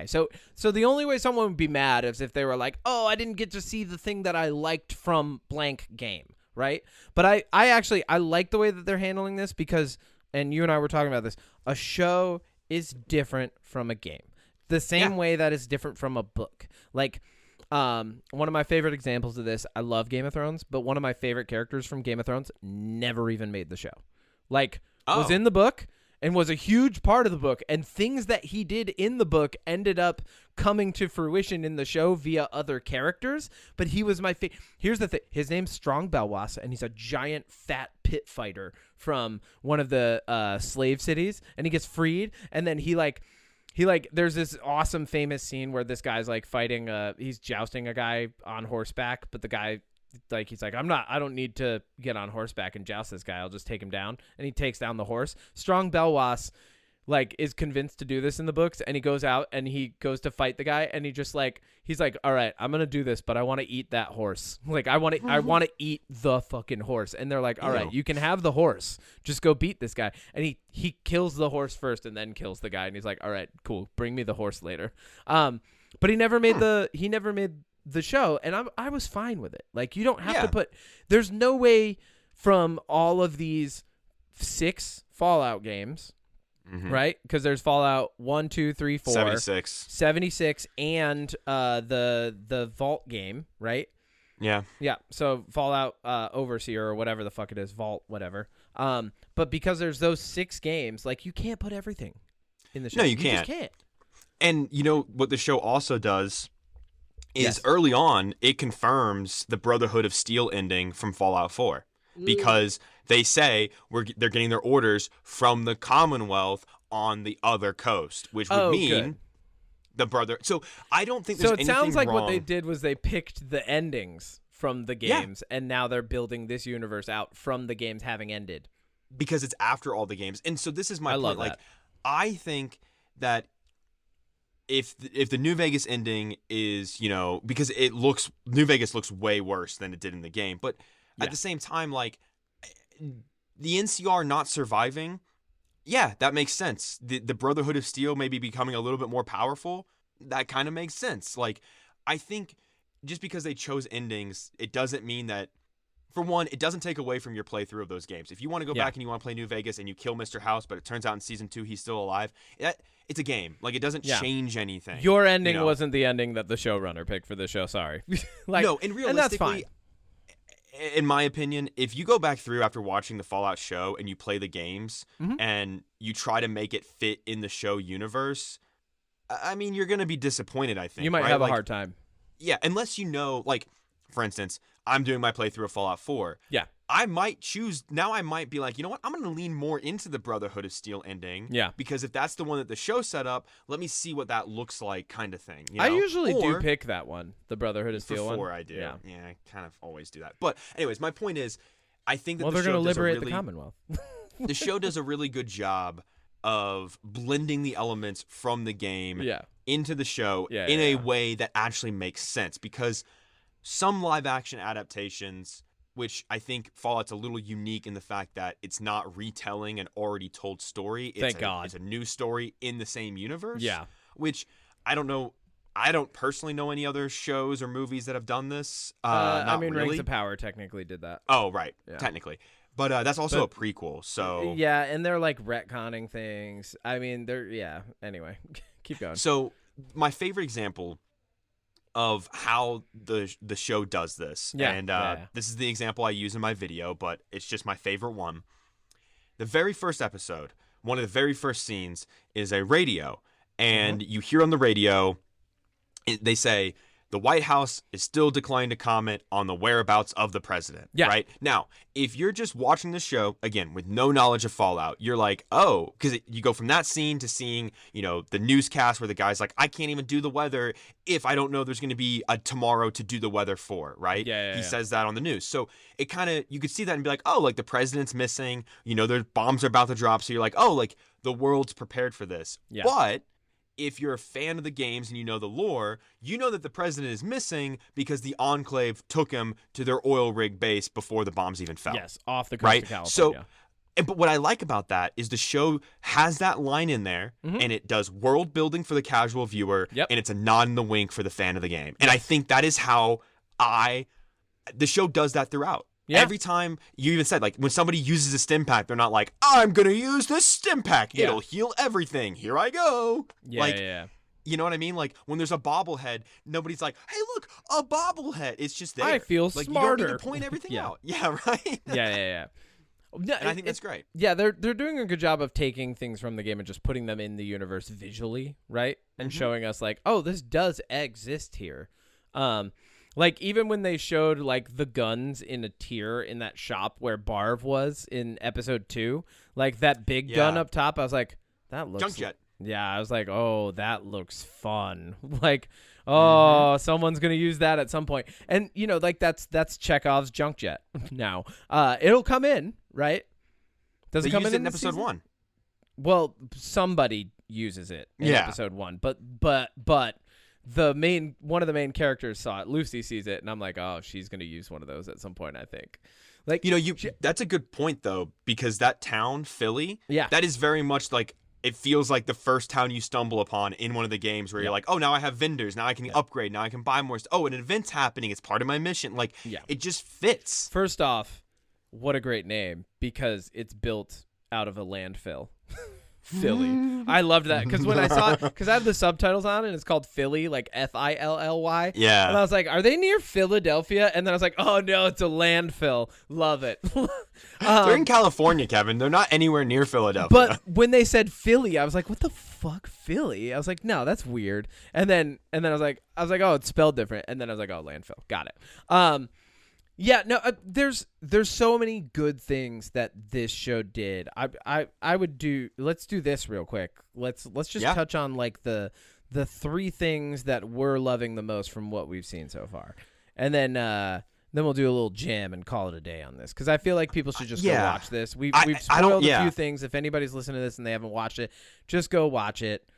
So the only way someone would be mad is if they were like, "Oh, I didn't get to see the thing that I liked from blank game," right? But I like the way that they're handling this because, and you and I were talking about this, a show is different from a game. The same way that is different from a book. Like, one of my favorite examples of this, I love Game of Thrones, but one of my favorite characters from Game of Thrones never even made the show. Like, was in the book and was a huge part of the book, and things that he did in the book ended up coming to fruition in the show via other characters, but he was my favorite. Here's the thing. His name's Strong Belwas, and he's a giant fat pit fighter from one of the slave cities, and he gets freed, and then he there's this awesome famous scene where this guy's like fighting he's jousting a guy on horseback, but the guy he's like, I don't need to get on horseback and joust this guy, I'll just take him down, and he takes down the horse. Strong Belwas is convinced to do this in the books, and he goes out and he goes to fight the guy, and he's like, all right, I'm gonna do this, but I want to eat that horse. I want to eat the fucking horse. And they're like, all right, you can have the horse, just go beat this guy. And he kills the horse first and then kills the guy, and he's like, all right, cool, bring me the horse later. But he never made the show, and I was fine with it. Like, you don't have to put, there's no way from all of these 6 Fallout games, right? Because there's Fallout 1, 2, 3, 4, 76, and the Vault game, right? Yeah. So Fallout Overseer or whatever the fuck it is, Vault, whatever. But because there's those 6 games, like, you can't put everything in the show. No, you can't. Just can't. And you know what the show also does is early on it confirms the Brotherhood of Steel ending from Fallout 4 because they say they're getting their orders from the Commonwealth on the other coast, which would mean the brother. So I don't think there's anything wrong. So it sounds like what they did was they picked the endings from the games, and now they're building this universe out from the games having ended. Because it's after all the games. And so this is my point. Love like, that. I think that if the New Vegas ending is, you know, because New Vegas looks way worse than it did in the game, but at the same time, like, the NCR not surviving, that makes sense. The Brotherhood of Steel maybe becoming a little bit more powerful, that kind of makes sense. Like, I think just because they chose endings, it doesn't mean that, for one, it doesn't take away from your playthrough of those games. If you want to go back and you want to play New Vegas and you kill Mr. House, but it turns out in Season 2 he's still alive, it's a game. Like, it doesn't change anything. Your ending wasn't the ending that the showrunner picked for the show, sorry. No, and realistically, and that's fine. In my opinion, if you go back through after watching the Fallout show and you play the games and you try to make it fit in the show universe, I mean, you're going to be disappointed, I think. You might have a hard time. Yeah, unless you know, like, for instance, I'm doing my playthrough of Fallout 4. Yeah. I might be like, you know what? I'm going to lean more into the Brotherhood of Steel ending. Yeah. Because if that's the one that the show set up, let me see what that looks like, kind of thing. You know? I usually do pick that one, the Brotherhood of Steel one. For 4, I do. Yeah, I kind of always do that. But anyways, my point is, I think that they're going to liberate the Commonwealth. The show does a really good job of blending the elements from the game into the show in a way that actually makes sense. Because some live action adaptations, which I think Fallout's a little unique in the fact that it's not retelling an already told story. Thank God. It's a new story in the same universe. Yeah. Which I don't know. I don't personally know any other shows or movies that have done this. Rings really. of Power technically did that. Oh, right. Yeah. Technically. But that's also a prequel, so... Yeah, and they're, like, retconning things. I mean, anyway, keep going. So, my favorite example of how the show does this, this is the example I use in my video, but it's just my favorite one. The very first episode, one of the very first scenes, is a radio, and you hear on the radio, they say, the White House is still declining to comment on the whereabouts of the president. Yeah. Right? Now, if you're just watching the show, again, with no knowledge of Fallout, you're like, oh, because you go from that scene to seeing, the newscast where the guy's like, I can't even do the weather if I don't know there's going to be a tomorrow to do the weather for, right? Yeah. He says that on the news. So it kind of, you could see that and be like, oh, like the president's missing, their bombs are about to drop. So you're like, oh, like the world's prepared for this. Yeah. But if you're a fan of the games and you know the lore, you know that the president is missing because the Enclave took him to their oil rig base before the bombs even fell. Yes, off the coast right? of California. But what I like about that is the show has that line in there, and it does world building for the casual viewer, and it's a nod and the wink for the fan of the game. And I think that is how the show does that throughout. Yeah. Every time, you even said, like, when somebody uses a stim pack, they're not like, I'm going to use this stim pack. Yeah. It'll heal everything. Here I go. Yeah. You know what I mean? Like, when there's a bobblehead, nobody's like, hey, look, a bobblehead. It's just there. I feel like, smarter. You don't need to point everything out. Yeah, right? Yeah. And I think that's great. Yeah, they're doing a good job of taking things from the game and just putting them in the universe visually, right? And showing us, like, oh, this does exist here. Like, even when they showed, like, the guns in a tier in that shop where Barv was in episode 2, like, that big gun up top, I was like, that looks... Junk jet. Yeah, I was like, oh, that looks fun. Like, oh, someone's going to use that at some point. And, like, that's Chekhov's junk jet now. It'll come in, right? Does it come in episode 1? Well, somebody uses it in episode 1. But one of the main characters saw it. Lucy sees it, and I'm like, oh, she's going to use one of those at some point, I think. Like, that's a good point, though, because that town, Philly, that is very much like, it feels like the first town you stumble upon in one of the games where you're like, oh, now I have vendors. Now I can upgrade. Now I can buy more. Oh, an event's happening. It's part of my mission. Like, it just fits. First off, what a great name, because it's built out of a landfill. Philly. I loved that because when I saw it, because I have the subtitles on and it's called Philly, like Filly. Yeah. And I was like, are they near Philadelphia? And then I was like, oh no, it's a landfill. Love it. They're in California, Kevin. They're not anywhere near Philadelphia. But when they said Philly, I was like, what the fuck, Philly? I was like, no, that's weird. And then I was like, oh, it's spelled different. And then I was like, oh, landfill. Got it. Yeah, no, there's so many good things that this show did. I would do. Let's do this real quick. Let's just touch on like the 3 things that we're loving the most from what we've seen so far, and then we'll do a little jam and call it a day on this, because I feel like people should just go watch this. We've spoiled a few things. If anybody's listening to this and they haven't watched it, just go watch it.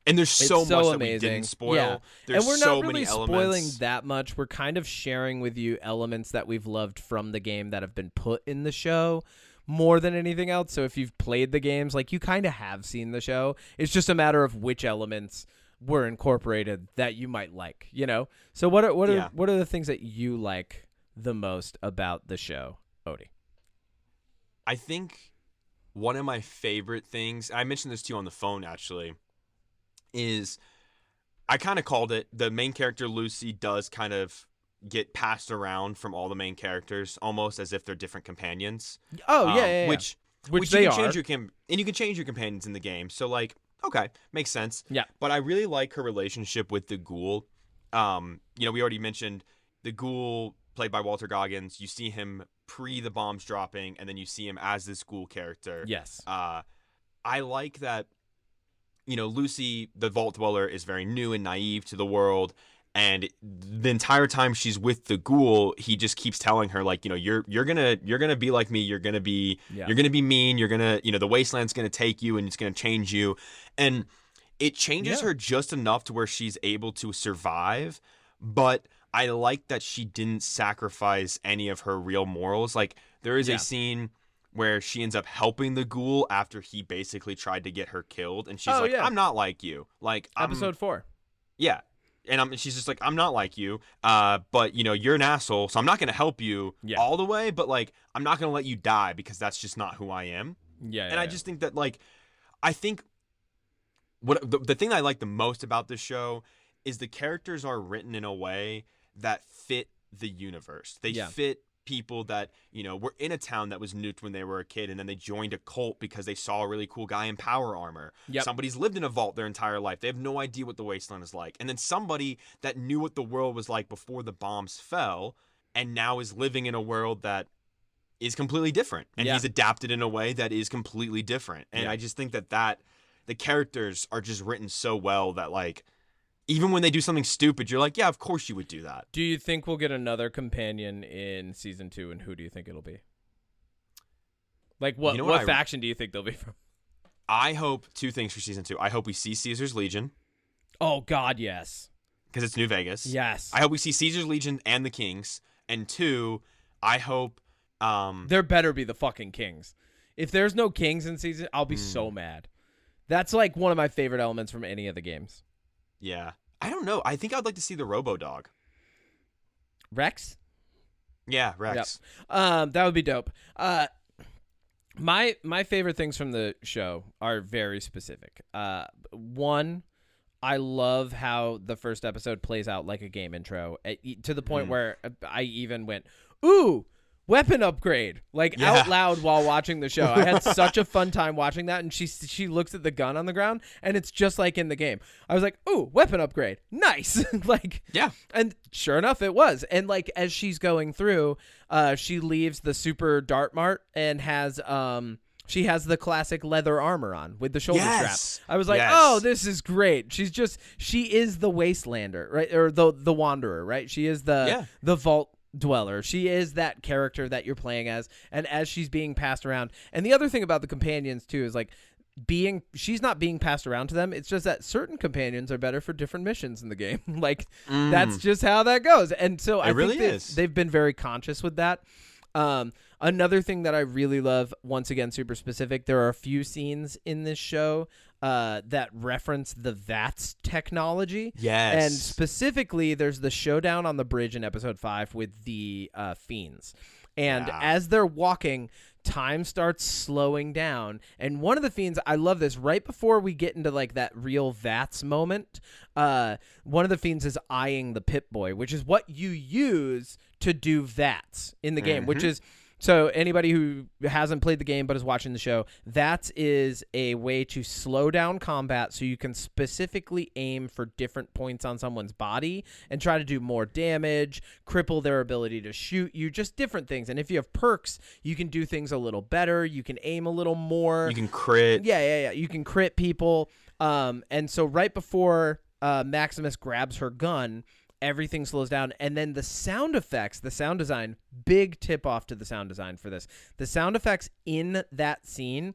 And there's so much amazing. That we didn't spoil. Yeah. There's and we're so not really many spoiling elements. that much. We're kind of sharing with you elements that we've loved from the game that have been put in the show more than anything else. So if you've played the games, like, you kind of have seen the show. It's just a matter of which elements were incorporated that you might like, So what are the things that you like the most about the show, Odie? I think one of my favorite things, I mentioned this to you on the phone actually, is I kind of called it, the main character Lucy does kind of get passed around from all the main characters almost as if they're different companions. Oh, yeah. Which they you are. and you can change your companions in the game. So, like, okay, makes sense. Yeah. But I really like her relationship with the ghoul. We already mentioned the ghoul played by Walter Goggins. You see him pre the bombs dropping, and then you see him as this ghoul character. Yes. I like that. Lucy, the Vault Dweller, is very new and naive to the world, and the entire time she's with the ghoul, he just keeps telling her, like, you're gonna be like me, you're gonna be mean, you're gonna, the Wasteland's gonna take you and it's gonna change you, and it changes her just enough to where she's able to survive. But I like that she didn't sacrifice any of her real morals. Like, there is a scene where she ends up helping the ghoul after he basically tried to get her killed. And she's I'm not like you. Like, episode 4. Yeah. And she's just like, I'm not like you. But, you're an asshole, so I'm not going to help you all the way. But, like, I'm not going to let you die because that's just not who I am. Yeah. And I just think that, like, I think the thing I like the most about this show is the characters are written in a way that fit the universe. They fit people that, were in a town that was nuked when they were a kid, and then they joined a cult because they saw a really cool guy in power armor. Yep. Somebody's lived in a vault their entire life. They have no idea what the Wasteland is like. And then somebody that knew what the world was like before the bombs fell and now is living in a world that is completely different. And he's adapted in a way that is completely different. And I just think that the characters are just written so well that, like, even when they do something stupid, you're like, yeah, of course you would do that. Do you think we'll get another companion in season 2, and who do you think it'll be? Like, what faction do you think they'll be from? I hope 2 things for season 2. I hope we see Caesar's Legion. Oh, God, yes. Because it's New Vegas. Yes. I hope we see Caesar's Legion and the Kings. And 2, I hope... there better be the fucking Kings. If there's no Kings in season, I'll be so mad. That's, like, one of my favorite elements from any of the games. Yeah. I don't know. I think I'd like to see the Robo-Dog. Rex? Yeah, Rex. Yep. That would be dope. My favorite things from the show are very specific. One, I love how the first episode plays out like a game intro to the point where I even went, ooh, weapon upgrade, like out loud while watching the show. I had such a fun time watching that, and she looks at the gun on the ground, and it's just like in the game. I was like, ooh, weapon upgrade, nice. Like, yeah. And sure enough, it was. And like as she's going through, she leaves the super dart mart and has she has the classic leather armor on with the shoulder strap. I was like, oh, this is great. She is the Wastelander, right? Or the Wanderer, right? She is the vault dweller. She is that character that you're playing as, and as she's being passed around. And the other thing about the companions too is like she's not being passed around to them. It's just that certain companions are better for different missions in the game. Like that's just how that goes. And so I think they've been very conscious with that. Another thing that I really love, once again, super specific, there are a few scenes in this show that reference the VATS technology. Yes. And specifically, there's the showdown on the bridge in episode 5 with the Fiends. And as they're walking, time starts slowing down. And one of the Fiends, I love this, right before we get into like that real VATS moment, one of the Fiends is eyeing the Pip-Boy, which is what you use to do VATS in the game, which is... So anybody who hasn't played the game but is watching the show, VATS is a way to slow down combat so you can specifically aim for different points on someone's body and try to do more damage, cripple their ability to shoot you, just different things. And if you have perks, you can do things a little better. You can aim a little more. You can crit. Yeah. You can crit people. And so right before Maximus grabs her gun, everything slows down, and then the sound effects, the sound design, big tip off to the sound design for this. The sound effects in that scene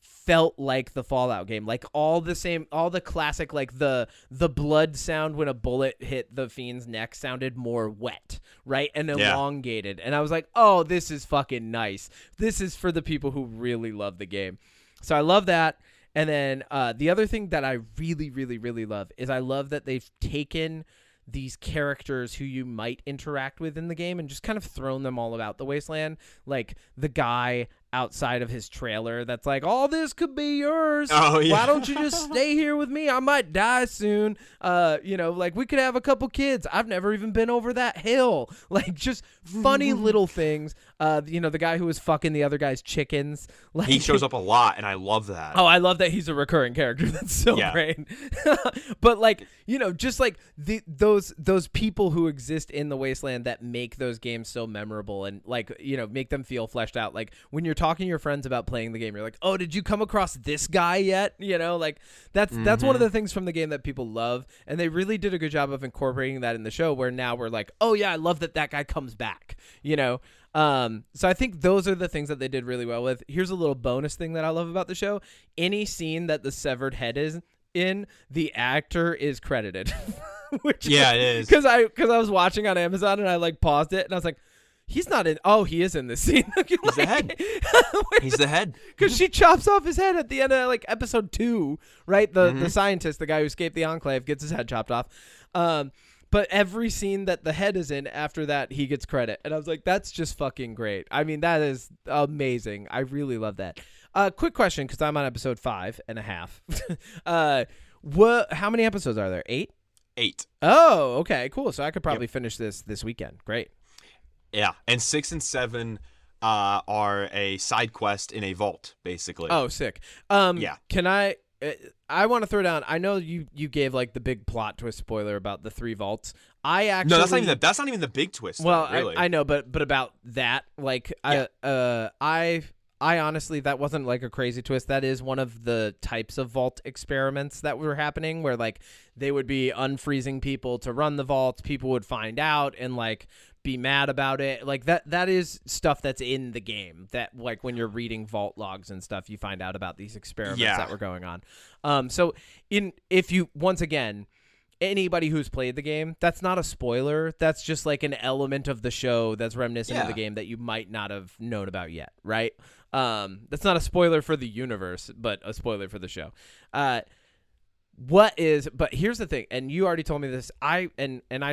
felt like the Fallout game, like all the classic, like the blood sound when a bullet hit the Fiend's neck sounded more wet, right? And elongated. And I was like, oh, this is fucking nice. This is for the people who really love the game. So I love that. And then the other thing that I really, really, really love is I love that they've taken these characters who you might interact with in the game and just kind of thrown them all about the Wasteland. Like the guy outside of his trailer that's like, all this could be yours. Oh, yeah. Why don't you just stay here with me? I might die soon. Like we could have a couple kids. I've never even been over that hill. Like just funny little things. The guy who was fucking the other guy's chickens. Like, he shows up a lot, and I love that. Oh, I love that he's a recurring character. That's so great. But like, just like those people who exist in the Wasteland that make those games so memorable and like, make them feel fleshed out. Like when you're talking to your friends about playing the game, you're like, oh, did you come across this guy yet? Like that's one of the things from the game that people love, and they really did a good job of incorporating that in the show, where now we're like, oh yeah, I love that guy comes back, so I think those are the things that they did really well with. Here's a little bonus thing that I love about the show. Any scene that the severed head is in, the actor is credited. It is. Because I was watching on Amazon and I like paused it and I was like, he's not in. Oh, he is in this scene. He's the head. He's the head. Because she chops off his head at the end of like episode 2, right? The scientist, the guy who escaped the Enclave, gets his head chopped off. But every scene that the head is in after that, he gets credit. And I was like, that's just fucking great. I mean, that is amazing. I really love that. Quick question, because I'm on episode 5.5. How many episodes are there? 8? 8. Oh, okay, cool. So I could probably finish this weekend. Great. Yeah, and 6 and 7 are a side quest in a vault, basically. Oh, sick. Yeah. Can I want to throw down. I know you gave like the big plot twist spoiler about the 3 vaults. I actually No, that's not even the big twist. Well, though, really. I know, but about that, like, Yeah. I honestly, that wasn't like a crazy twist. That is one of the types of vault experiments that were happening, where like they would be unfreezing people to run the vaults. People would find out and like be mad about it. Like that is stuff that's in the game. That like when you're reading vault logs and stuff, you find out about these experiments that were going on. So if you once again. Anybody who's played the game, that's not a spoiler. That's just like an element of the show that's reminiscent of the game that you might not have known about yet, right? That's not a spoiler for the universe, but a spoiler for the show. But here's the thing, and you already told me this. I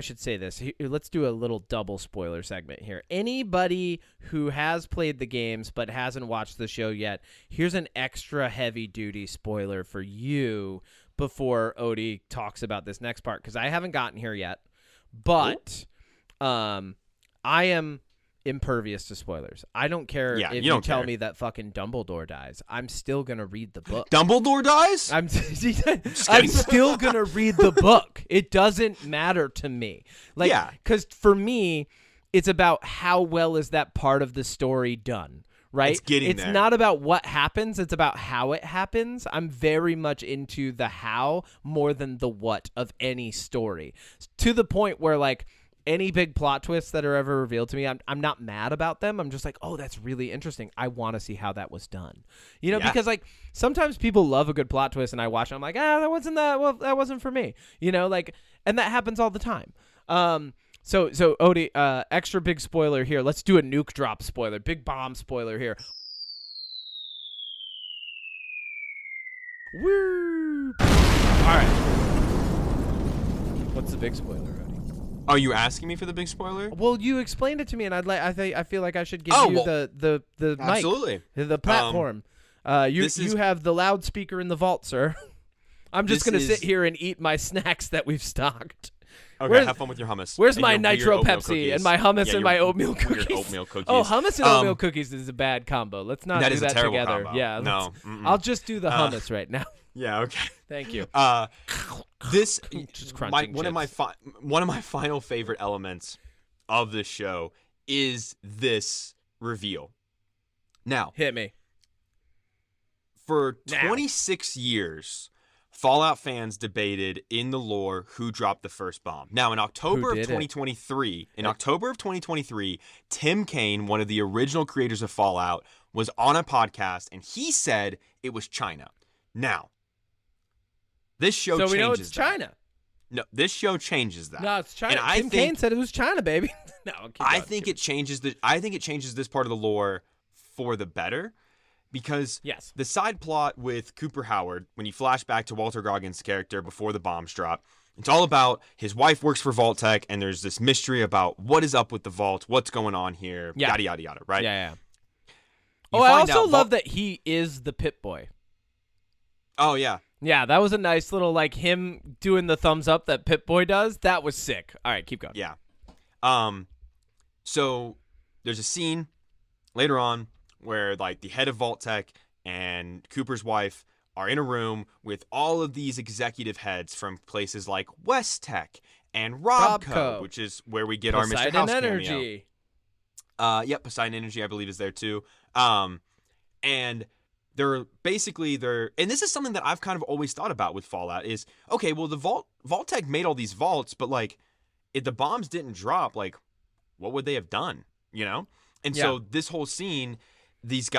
should say this. Let's do a little double spoiler segment here. Anybody who has played the games but hasn't watched the show yet, here's an extra heavy duty spoiler for you before Odie talks about this next part, because I haven't gotten here yet, but I am impervious to spoilers. I don't care if you tell me that fucking Dumbledore dies. I'm still going to read the book. Dumbledore dies? I'm still going to read the book. It doesn't matter to me. Like, because for me, it's about how well is that part of the story done. Right? It's not about what happens. It's about how it happens. I'm very much into the how more than the what of any story, to the point where like any big plot twists that are ever revealed to me, I'm not mad about them. I'm just like, oh, that's really interesting. I want to see how that was done. You know, because like sometimes people love a good plot twist and I watch it, I'm like, that wasn't for me. You know, like, and that happens all the time. So Odie, extra big spoiler here. Let's do a nuke drop spoiler. Big bomb spoiler here. Woo! All right. What's the big spoiler, Odie? Are you asking me for the big spoiler? Well, you explained it to me, and I feel like I should give you the mic, absolutely, the platform. You have the loudspeaker in the vault, sir. I'm just gonna sit here and eat my snacks that we've stocked. Okay, have fun with your hummus. Where's my Nitro Pepsi and my hummus and my oatmeal cookies? Oatmeal cookies. Oh, hummus and ooatmeal cookies is a bad combo. Let's not do that together. Combo. Yeah, no. I'll just do the hummus right now. Yeah, okay. Thank you. This one of my final favorite elements of this show is this reveal. Now, hit me. For 26 years, Fallout fans debated in the lore who dropped the first bomb. Now, in October of 2023, Tim Kaine, one of the original creators of Fallout, was on a podcast and he said it was China. Now, this show changes that. So we know it's China. No, this show changes that. No, it's China. Tim Kaine said it was China, baby. No, I think it changes this part of the lore for the better. Because the side plot with Cooper Howard, when you flash back to Walter Goggins' character before the bombs drop, it's all about his wife works for Vault Tech, and there's this mystery about what is up with the Vault, what's going on here, yada, yada, yada, right? Yeah. I also love that he is the Pip-Boy. Oh, yeah. Yeah, that was a nice little, like, him doing the thumbs up that Pip-Boy does. That was sick. All right, keep going. Yeah. So there's a scene later on where like the head of Vault Tech and Cooper's wife are in a room with all of these executive heads from places like West Tech and Robco, which is where we get Poseidon our Mr. House Energy. Cameo. Poseidon Energy, I believe, is there too. And and this is something that I've kind of always thought about with Fallout is, okay, well, the Vault Tech made all these vaults, but like if the bombs didn't drop, like what would they have done, you know? And so this whole scene, these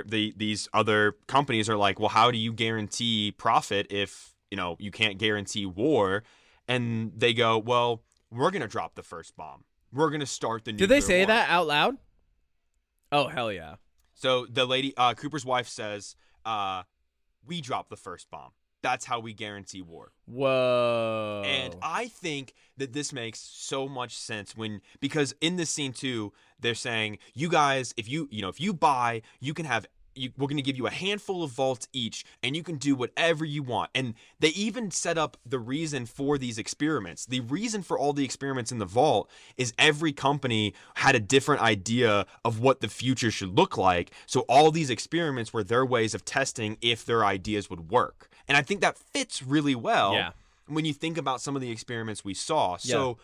these other companies are like, well, how do you guarantee profit if, you know, you can't guarantee war? And they go, well, we're going to drop the first bomb. We're going to start the nuclear Did they say war. that out loud? Oh, hell yeah. So the lady, Cooper's wife says, we dropped the first bomb. That's how we guarantee war. Whoa. And I think that this makes so much sense because in this scene too, they're saying, you guys, if you buy, you can have we're going to give you a handful of vaults each, and you can do whatever you want. And they even set up the reason for these experiments. The reason for all the experiments in the vault is every company had a different idea of what the future should look like. So all these experiments were their ways of testing if their ideas would work. And I think that fits really well when you think about some of the experiments we saw. So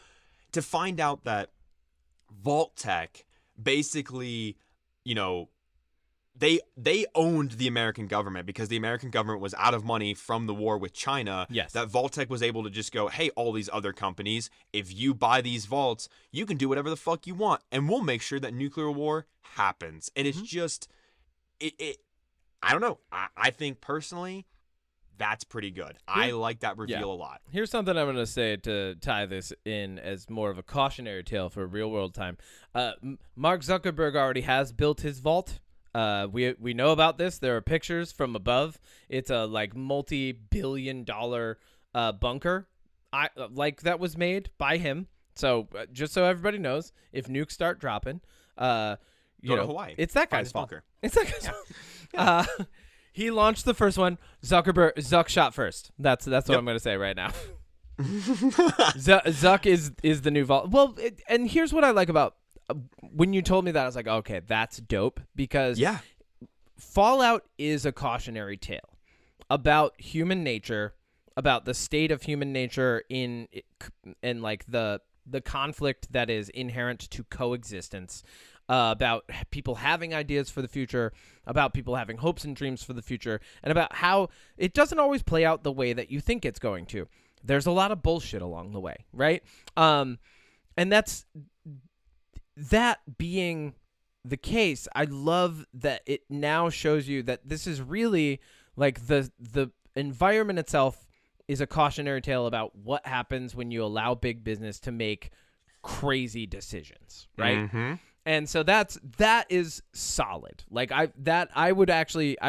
to find out that Vault Tech basically, you know, they owned the American government because the American government was out of money from the war with China. Yes. That Vault Tech was able to just go, hey, all these other companies, if you buy these vaults, you can do whatever the fuck you want, and we'll make sure that nuclear war happens. And it's just, I don't know. I think personally, that's pretty good. I like that reveal a lot. Here's something I'm going to say to tie this in as more of a cautionary tale for real world time. Mark Zuckerberg already has built his vault. We know about this. There are pictures from above. It's a like multi-billion-dollar bunker that was made by him. So just so everybody knows, if nukes start dropping, Go to Hawaii. it's that guy's fault. bunker. It's that guy's fault. He launched the first one. Zuck shot first. That's what I'm going to say right now. Zuck is the new vault. Well, and here's what I like about when you told me that, I was like, okay, that's dope, because Fallout is a cautionary tale about human nature, about the state of human nature in like the conflict that is inherent to coexistence, about people having ideas for the future, about people having hopes and dreams for the future, and about how it doesn't always play out the way that you think it's going to. There's a lot of bullshit along the way, right? And that being the case, I love that it now shows you that this is really like the environment itself is a cautionary tale about what happens when you allow big business to make crazy decisions, right? Mm-hmm. And so that is solid. Like I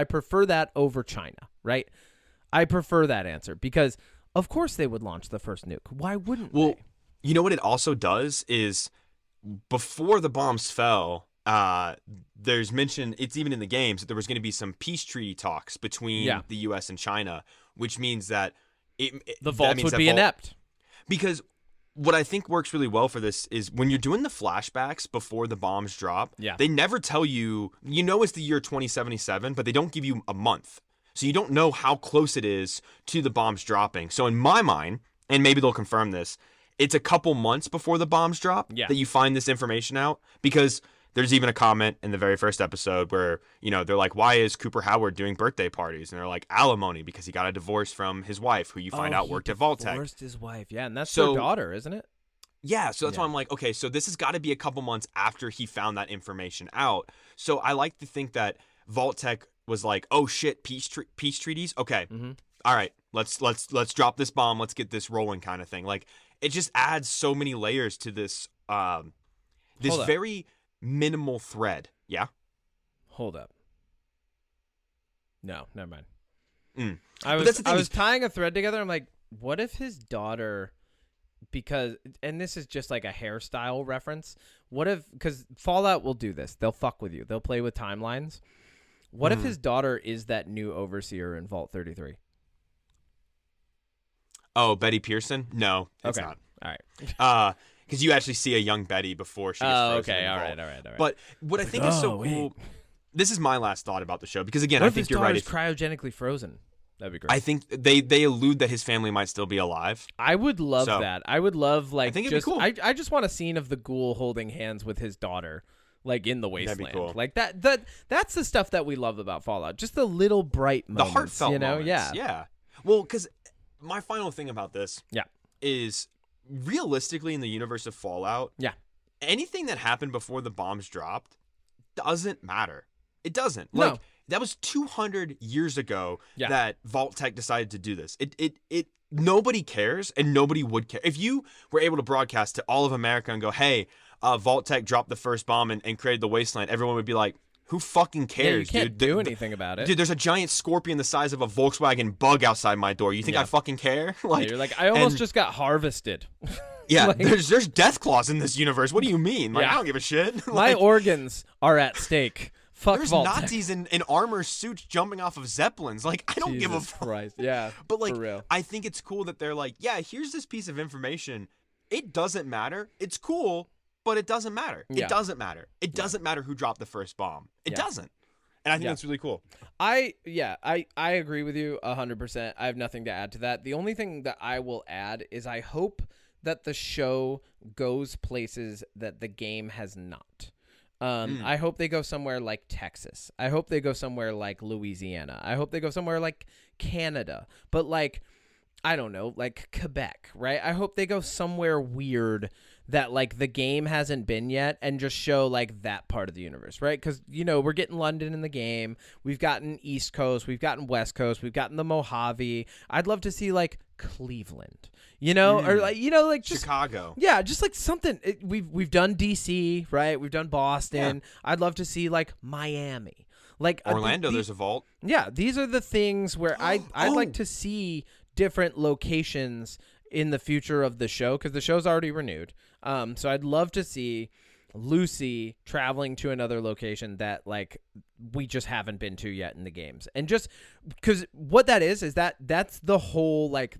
prefer that over China, right? I prefer that answer because of course they would launch the first nuke. Why wouldn't they? You know what it also does is before the bombs fell, there's mention, it's even in the games, that there was going to be some peace treaty talks between the U.S. and China, which means that the vaults would be inept. Because what I think works really well for this is when you're doing the flashbacks before the bombs drop, they never tell you, it's the year 2077, but they don't give you a month. So you don't know how close it is to the bombs dropping. So in my mind, and maybe they'll confirm this, it's a couple months before the bombs drop that you find this information out, because there's even a comment in the very first episode where, they're like, why is Cooper Howard doing birthday parties? And they're like, alimony, because he got a divorce from his wife, who you find out worked at Vault Tech. Divorced his wife, and that's their daughter, isn't it? Yeah, so that's why I'm like, okay, so this has got to be a couple months after he found that information out. So I like to think that Vault Tech was like, oh shit, peace treaties? Okay, all right, let's drop this bomb, let's get this rolling kind of thing. Like, it just adds so many layers to this very minimal thread. Yeah? Hold up. No, never mind. I was tying a thread together. I'm like, what if his daughter, and this is just like a hairstyle reference. Because Fallout will do this. They'll fuck with you. They'll play with timelines. What if his daughter is that new overseer in Vault 33? Oh, Betty Pearson? No, it's not. All right. Because you actually see a young Betty before she gets frozen. Okay. All right. But what I think is so cool, this is my last thought about the show, because again, I think you're right. What if his daughter's cryogenically frozen? That'd be great. I think they allude that his family might still be alive. I would love that. I would love, like, I think it'd be cool. I just want a scene of the ghoul holding hands with his daughter, like in the Wasteland. That'd be cool. Like that's the stuff that we love about Fallout. Just the little bright moments. The heartfelt moments. Yeah. Well, because my final thing about this is realistically in the universe of Fallout, anything that happened before the bombs dropped doesn't matter. It doesn't. No. Like, that was 200 years ago that Vault Tech decided to do this. It nobody cares, and nobody would care. If you were able to broadcast to all of America and go, hey, Vault Tech dropped the first bomb and created the Wasteland, everyone would be like, who fucking cares, dude? You can't dude? do anything about it. Dude, there's a giant scorpion the size of a Volkswagen Bug outside my door. You think I fucking care? Like, you're like, I almost just got harvested. Yeah, like, there's death claws in this universe. What do you mean? Like, I don't give a shit. My organs are at stake Fuck There's Vault-Tec. Nazis in armor suits jumping off of Zeppelins. Like, I don't give a Jesus fuck. Christ. Yeah. But, like, for real. I think it's cool that they're like, yeah, here's this piece of information. It doesn't matter. It's cool, but it doesn't matter. Yeah. It doesn't matter. It doesn't matter who dropped the first bomb. It doesn't. And I think that's really cool. I agree with you 100%. I have nothing to add to that. The only thing that I will add is I hope that the show goes places that the game has not. I hope they go somewhere like Texas. I hope they go somewhere like Louisiana. I hope they go somewhere like Canada. But like, I don't know, like Quebec, right? I hope they go somewhere weird that like the game hasn't been yet and just show like that part of the universe, right? Because, you know, we're getting London in the game. We've gotten East Coast. We've gotten West Coast. We've gotten the Mojave. I'd love to see like Cleveland, you know, or like, you know, like just Chicago. Yeah, just like something. We've done DC, right? We've done Boston. Yeah. I'd love to see like Miami, like Orlando. There's a vault. Yeah, these are the things where I'd like to see different locations in the future of the show because the show's already renewed. So I'd love to see Lucy traveling to another location that like we just haven't been to yet in the games, and just because what that is that's the whole like.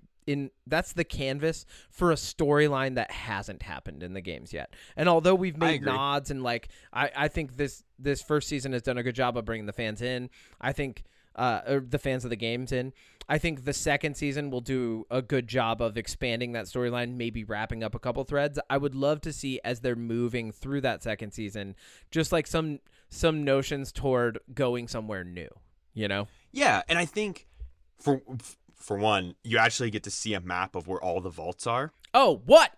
That's the canvas for a storyline that hasn't happened in the games yet. And although we've made nods and like I think this first season has done a good job of bringing the fans in, I think or the fans of the games in. I think the second season will do a good job of expanding that storyline, maybe wrapping up a couple threads. I would love to see as they're moving through that second season, just like some notions toward going somewhere new, you know? Yeah, and I think for one, you actually get to see a map of where all the vaults are. Oh, what?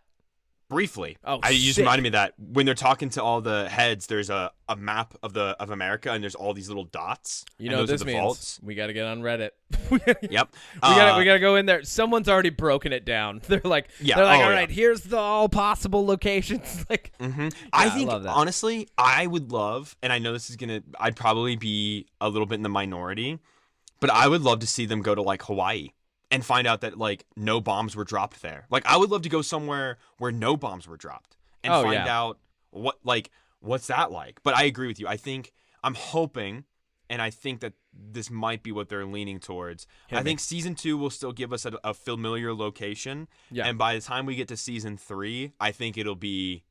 Briefly. Oh, You just reminded me of that when they're talking to all the heads, there's a map of America, and there's all these little dots. You know what this means? Vaults. We got to get on Reddit. Yep. We gotta go in there. Someone's already broken it down. They're like, all right, here's the all possible locations. Like, I think honestly, I would love, and I know this is I'd probably be a little bit in the minority, but I would love to see them go to like Hawaii and find out that like no bombs were dropped there. Like I would love to go somewhere where no bombs were dropped and find out what's that like. But I agree with you. I'm hoping, and I think that this might be what they're leaning towards. I think season 2 will still give us a familiar location. Yeah. And by the time we get to season 3, I think it'll be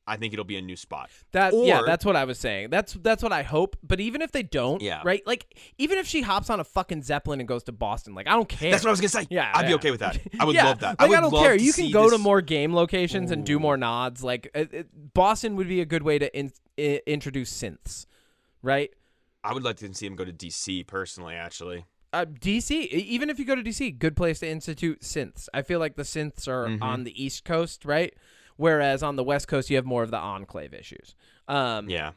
a new spot. That's what I was saying. That's what I hope. But even if they don't, right? Like, even if she hops on a fucking Zeppelin and goes to Boston, like, I don't care. That's what I was gonna say. Yeah, I'd be okay with that. I would love that. Like, I don't care. You can go to more game locations and do more nods. Like, Boston would be a good way to introduce synths, right? I would like to see him go to DC personally, actually. DC, even if you go to DC, good place to institute synths. I feel like the synths are on the East Coast, right? Whereas on the West Coast, you have more of the enclave issues. Yeah.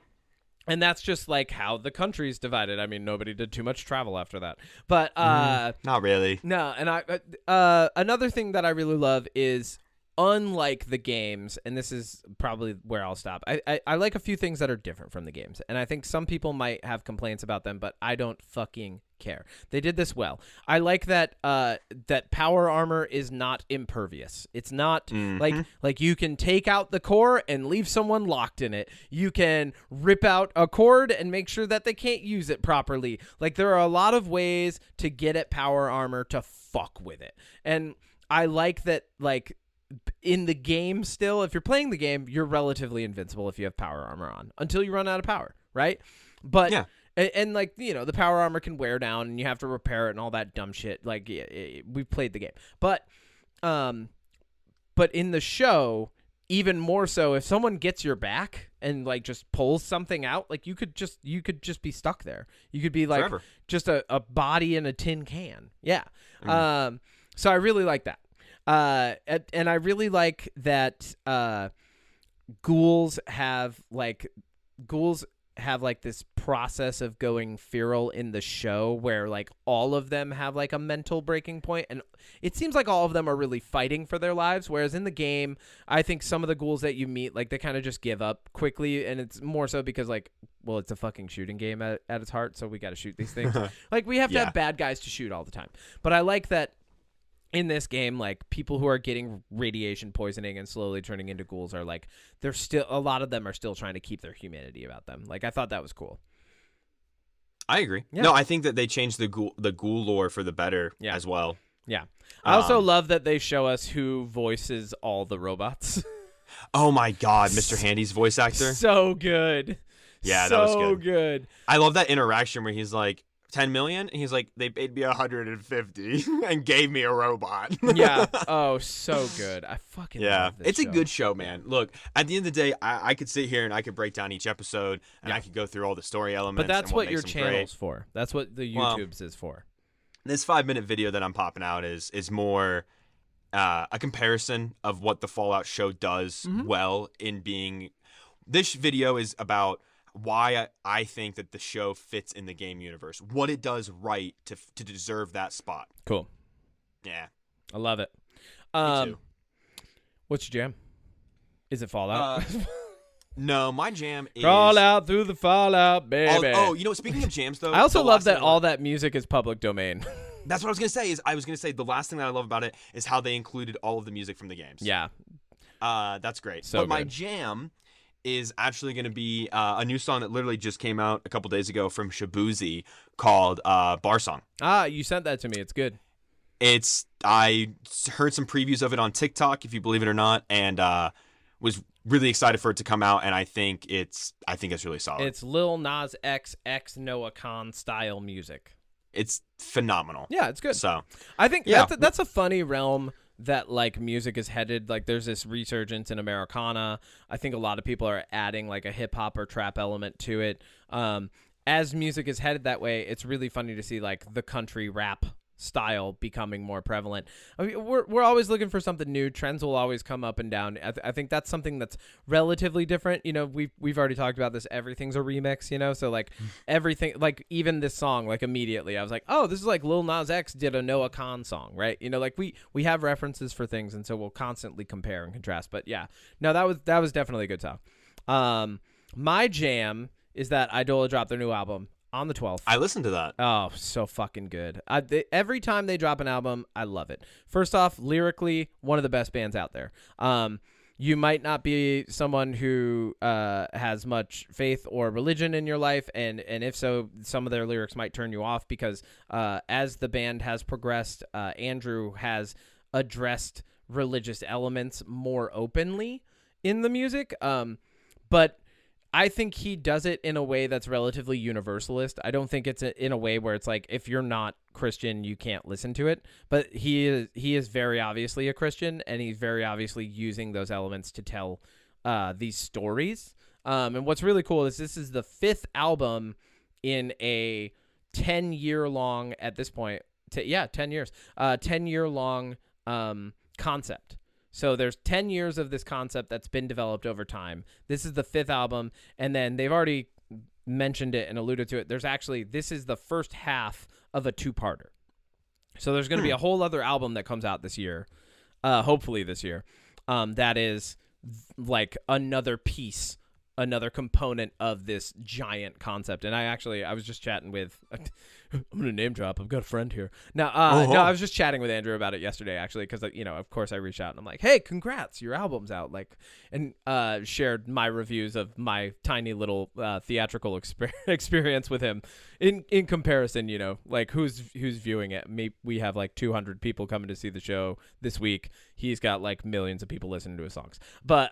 And that's just like how the country's divided. I mean, nobody did too much travel after that. But not really. No, and another thing that I really love is, unlike the games, and this is probably where I'll stop, I like a few things that are different from the games. And I think some people might have complaints about them, but I don't fucking care. They did this well. I like that that power armor is not impervious. It's not like you can take out the core and leave someone locked in it. You can rip out a cord and make sure that they can't use it properly. Like, there are a lot of ways to get at power armor to fuck with it. And I like that, like, in the game still, if you're playing the game, you're relatively invincible if you have power armor on until you run out of power, right? But yeah. And like, you know, the power armor can wear down and you have to repair it and all that dumb shit. Like, we've played the game. But in the show, even more so, if someone gets your back and like just pulls something out, like you could just be stuck there. You could be like forever. Just a body in a tin can. Yeah. So I really like that. And I really like that ghouls have this process of going feral in the show where like all of them have like a mental breaking point, and it seems like all of them are really fighting for their lives, whereas in the game I think some of the ghouls that you meet, like, they kind of just give up quickly, and it's more so because, like, well, it's a fucking shooting game at its heart, so we got to shoot these things. Like, we have to have bad guys to shoot all the time. But I like that in this game, like, people who are getting radiation poisoning and slowly turning into ghouls are like, a lot of them are still trying to keep their humanity about them. Like, I thought that was cool. I agree. Yeah. No, I think that they changed the ghoul lore for the better as well. Yeah. I also love that they show us who voices all the robots. Oh my God, Mr. Handy's voice actor. So good. Yeah, so that was good. good. I love that interaction where he's like, 10 million? And he's like, they paid me 150 and gave me a robot. Yeah. Oh, so good. I fucking love this It's show. a good show, man. Look, at the end of the day, I could sit here and I could break down each episode and I could go through all the story elements. But that's and what your makes them channel's great. for. That's what the YouTube's is for. This 5-minute video that I'm popping out is more a comparison of what the Fallout show does well in being. This video is about why I think that the show fits in the game universe, what it does right to deserve that spot. Cool. Yeah. I love it. Me too. What's your jam? Is it Fallout? No, my jam is Crawl out through the Fallout, baby. Speaking of jams, though, I also love that all that music is public domain. That's what I was gonna say. I was gonna say the last thing that I love about it is how they included all of the music from the games. Yeah. That's great. So but my good. jam is actually going to be a new song that literally just came out a couple days ago from Shabuzi called Bar Song. Ah, you sent that to me. It's good. I heard some previews of it on TikTok, if you believe it or not, and was really excited for it to come out, and I think it's really solid. It's Lil Nas X Noah Khan style music. It's phenomenal. Yeah, it's good. So I think that's a funny realm that like music is headed. Like there's this resurgence in Americana. I think a lot of people are adding like a hip hop or trap element to it. As music is headed that way, it's really funny to see like the country rap style becoming more prevalent. I mean, we're always looking for something new. Trends will always come up and down. I think that's something that's relatively different. You know, we've already talked about this. Everything's a remix, you know? So like everything, like even this song, like immediately I was like, oh, this is like Lil Nas X did a Noah Khan song, right? You know, like we have references for things, and so we'll constantly compare and contrast. But yeah, no, that was definitely a good song. My jam is that Idola dropped their new album on the 12th. I listened to that. Oh, so fucking good. Every time they drop an album, I love it. First off, lyrically, one of the best bands out there. You might not be someone who has much faith or religion in your life, and if so, some of their lyrics might turn you off because as the band has progressed, Andrew has addressed religious elements more openly in the music. But I think he does it in a way that's relatively universalist. I don't think it's in a way where it's like, if you're not Christian, you can't listen to it. But he is very obviously a Christian, and he's very obviously using those elements to tell these stories. And what's really cool is this is the 5th album in a 10-year-long, at this point, 10 years, 10-year-long concept. So there's 10 years of this concept that's been developed over time. This is the 5th album, and then they've already mentioned it and alluded to it. This is the first half of a 2-parter. So there's going to be a whole other album that comes out this year, hopefully this year, that is like another piece, another component of this giant concept. And I was just chatting with, I'm going to name drop. I've got a friend here. No, I was just chatting with Andrew about it yesterday, actually, because, you know, of course I reached out and I'm like, hey, congrats, your album's out. Like, and shared my reviews of my tiny little theatrical experience with him in comparison, you know, like who's viewing it. We have like 200 people coming to see the show this week. He's got like millions of people listening to his songs. But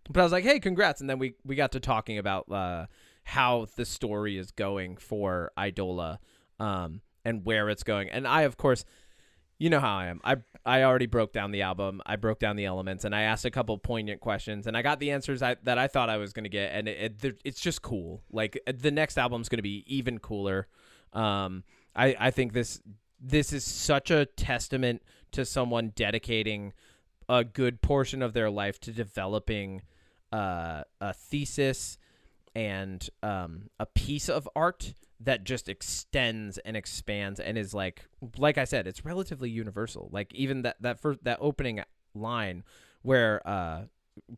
but I was like, hey, congrats. And then we got to talking about how the story is going for Idola and where it's going. And I, of course, you know how I am. I already broke down the album. I broke down the elements, and I asked a couple poignant questions, and I got the answers that I thought I was going to get. And it's just cool. Like, the next album's going to be even cooler. I think this is such a testament to someone dedicating a good portion of their life to developing a thesis and a piece of art that just extends and expands and is like I said, it's relatively universal. Like even that opening line where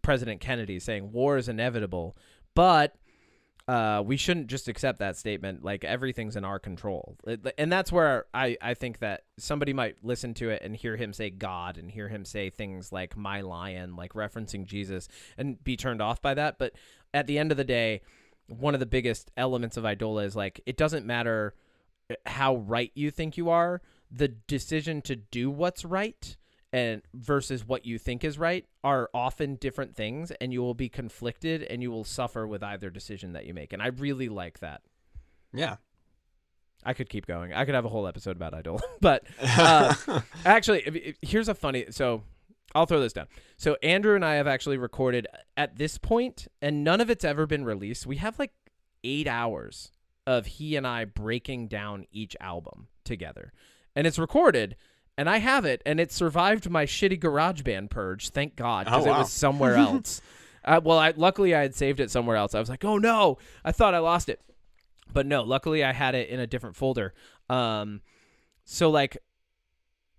President Kennedy is saying war is inevitable, but we shouldn't just accept that statement. Like everything's in our control. And that's where I think that somebody might listen to it and hear him say God and hear him say things like my lion, like referencing Jesus, and be turned off by that. But at the end of the day, one of the biggest elements of Idola is like, it doesn't matter how right you think you are, the decision to do what's right and versus what you think is right are often different things, and you will be conflicted and you will suffer with either decision that you make. And I really like that. Yeah. I could keep going. I could have a whole episode about Idola. But actually, here's a funny... So I'll throw this down. So Andrew and I have actually recorded at this point, and none of it's ever been released. We have like 8 hours of he and I breaking down each album together. And it's recorded, and I have it, and it survived my shitty GarageBand purge, thank God, because it was somewhere else. Luckily I had saved it somewhere else. I was like, oh no, I thought I lost it. But no, luckily I had it in a different folder. So like,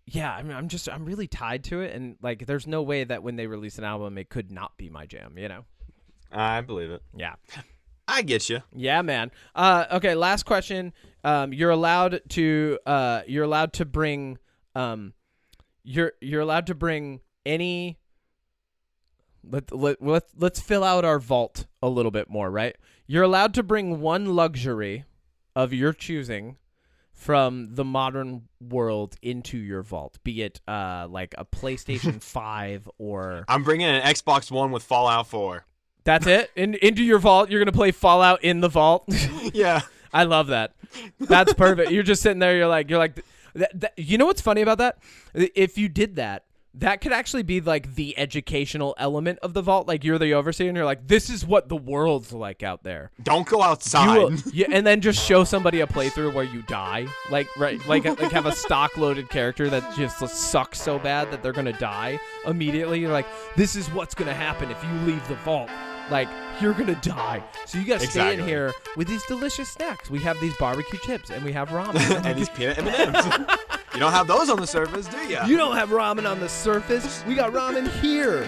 yeah, I mean, I'm really tied to it, and like, there's no way that when they release an album, it could not be my jam, you know? I believe it. Yeah. I get you. Yeah, man. Okay, last question. You're allowed to bring you're allowed to bring any. Let's fill out our vault a little bit more, right? You're allowed to bring one luxury of your choosing from the modern world into your vault, be it like a PlayStation 5 or... I'm bringing an Xbox One with Fallout 4. That's it? Into your vault, you're going to play Fallout in the vault? Yeah. I love that. That's perfect. You're just sitting there, you're like, you know what's funny about that? If you did that, that could actually be like the educational element of the vault. Like, you're the overseer and you're like, this is what the world's like out there. Don't go outside. And then just show somebody a playthrough where you die. Like have a stock loaded character that just sucks so bad that they're going to die immediately. You're like, this is what's going to happen if you leave the vault. Like, you're going to die. So you got to stay in here with these delicious snacks. We have these barbecue chips, and we have ramen. And these peanut M&Ms. You don't have those on the surface, do you? You don't have ramen on the surface. We got ramen here.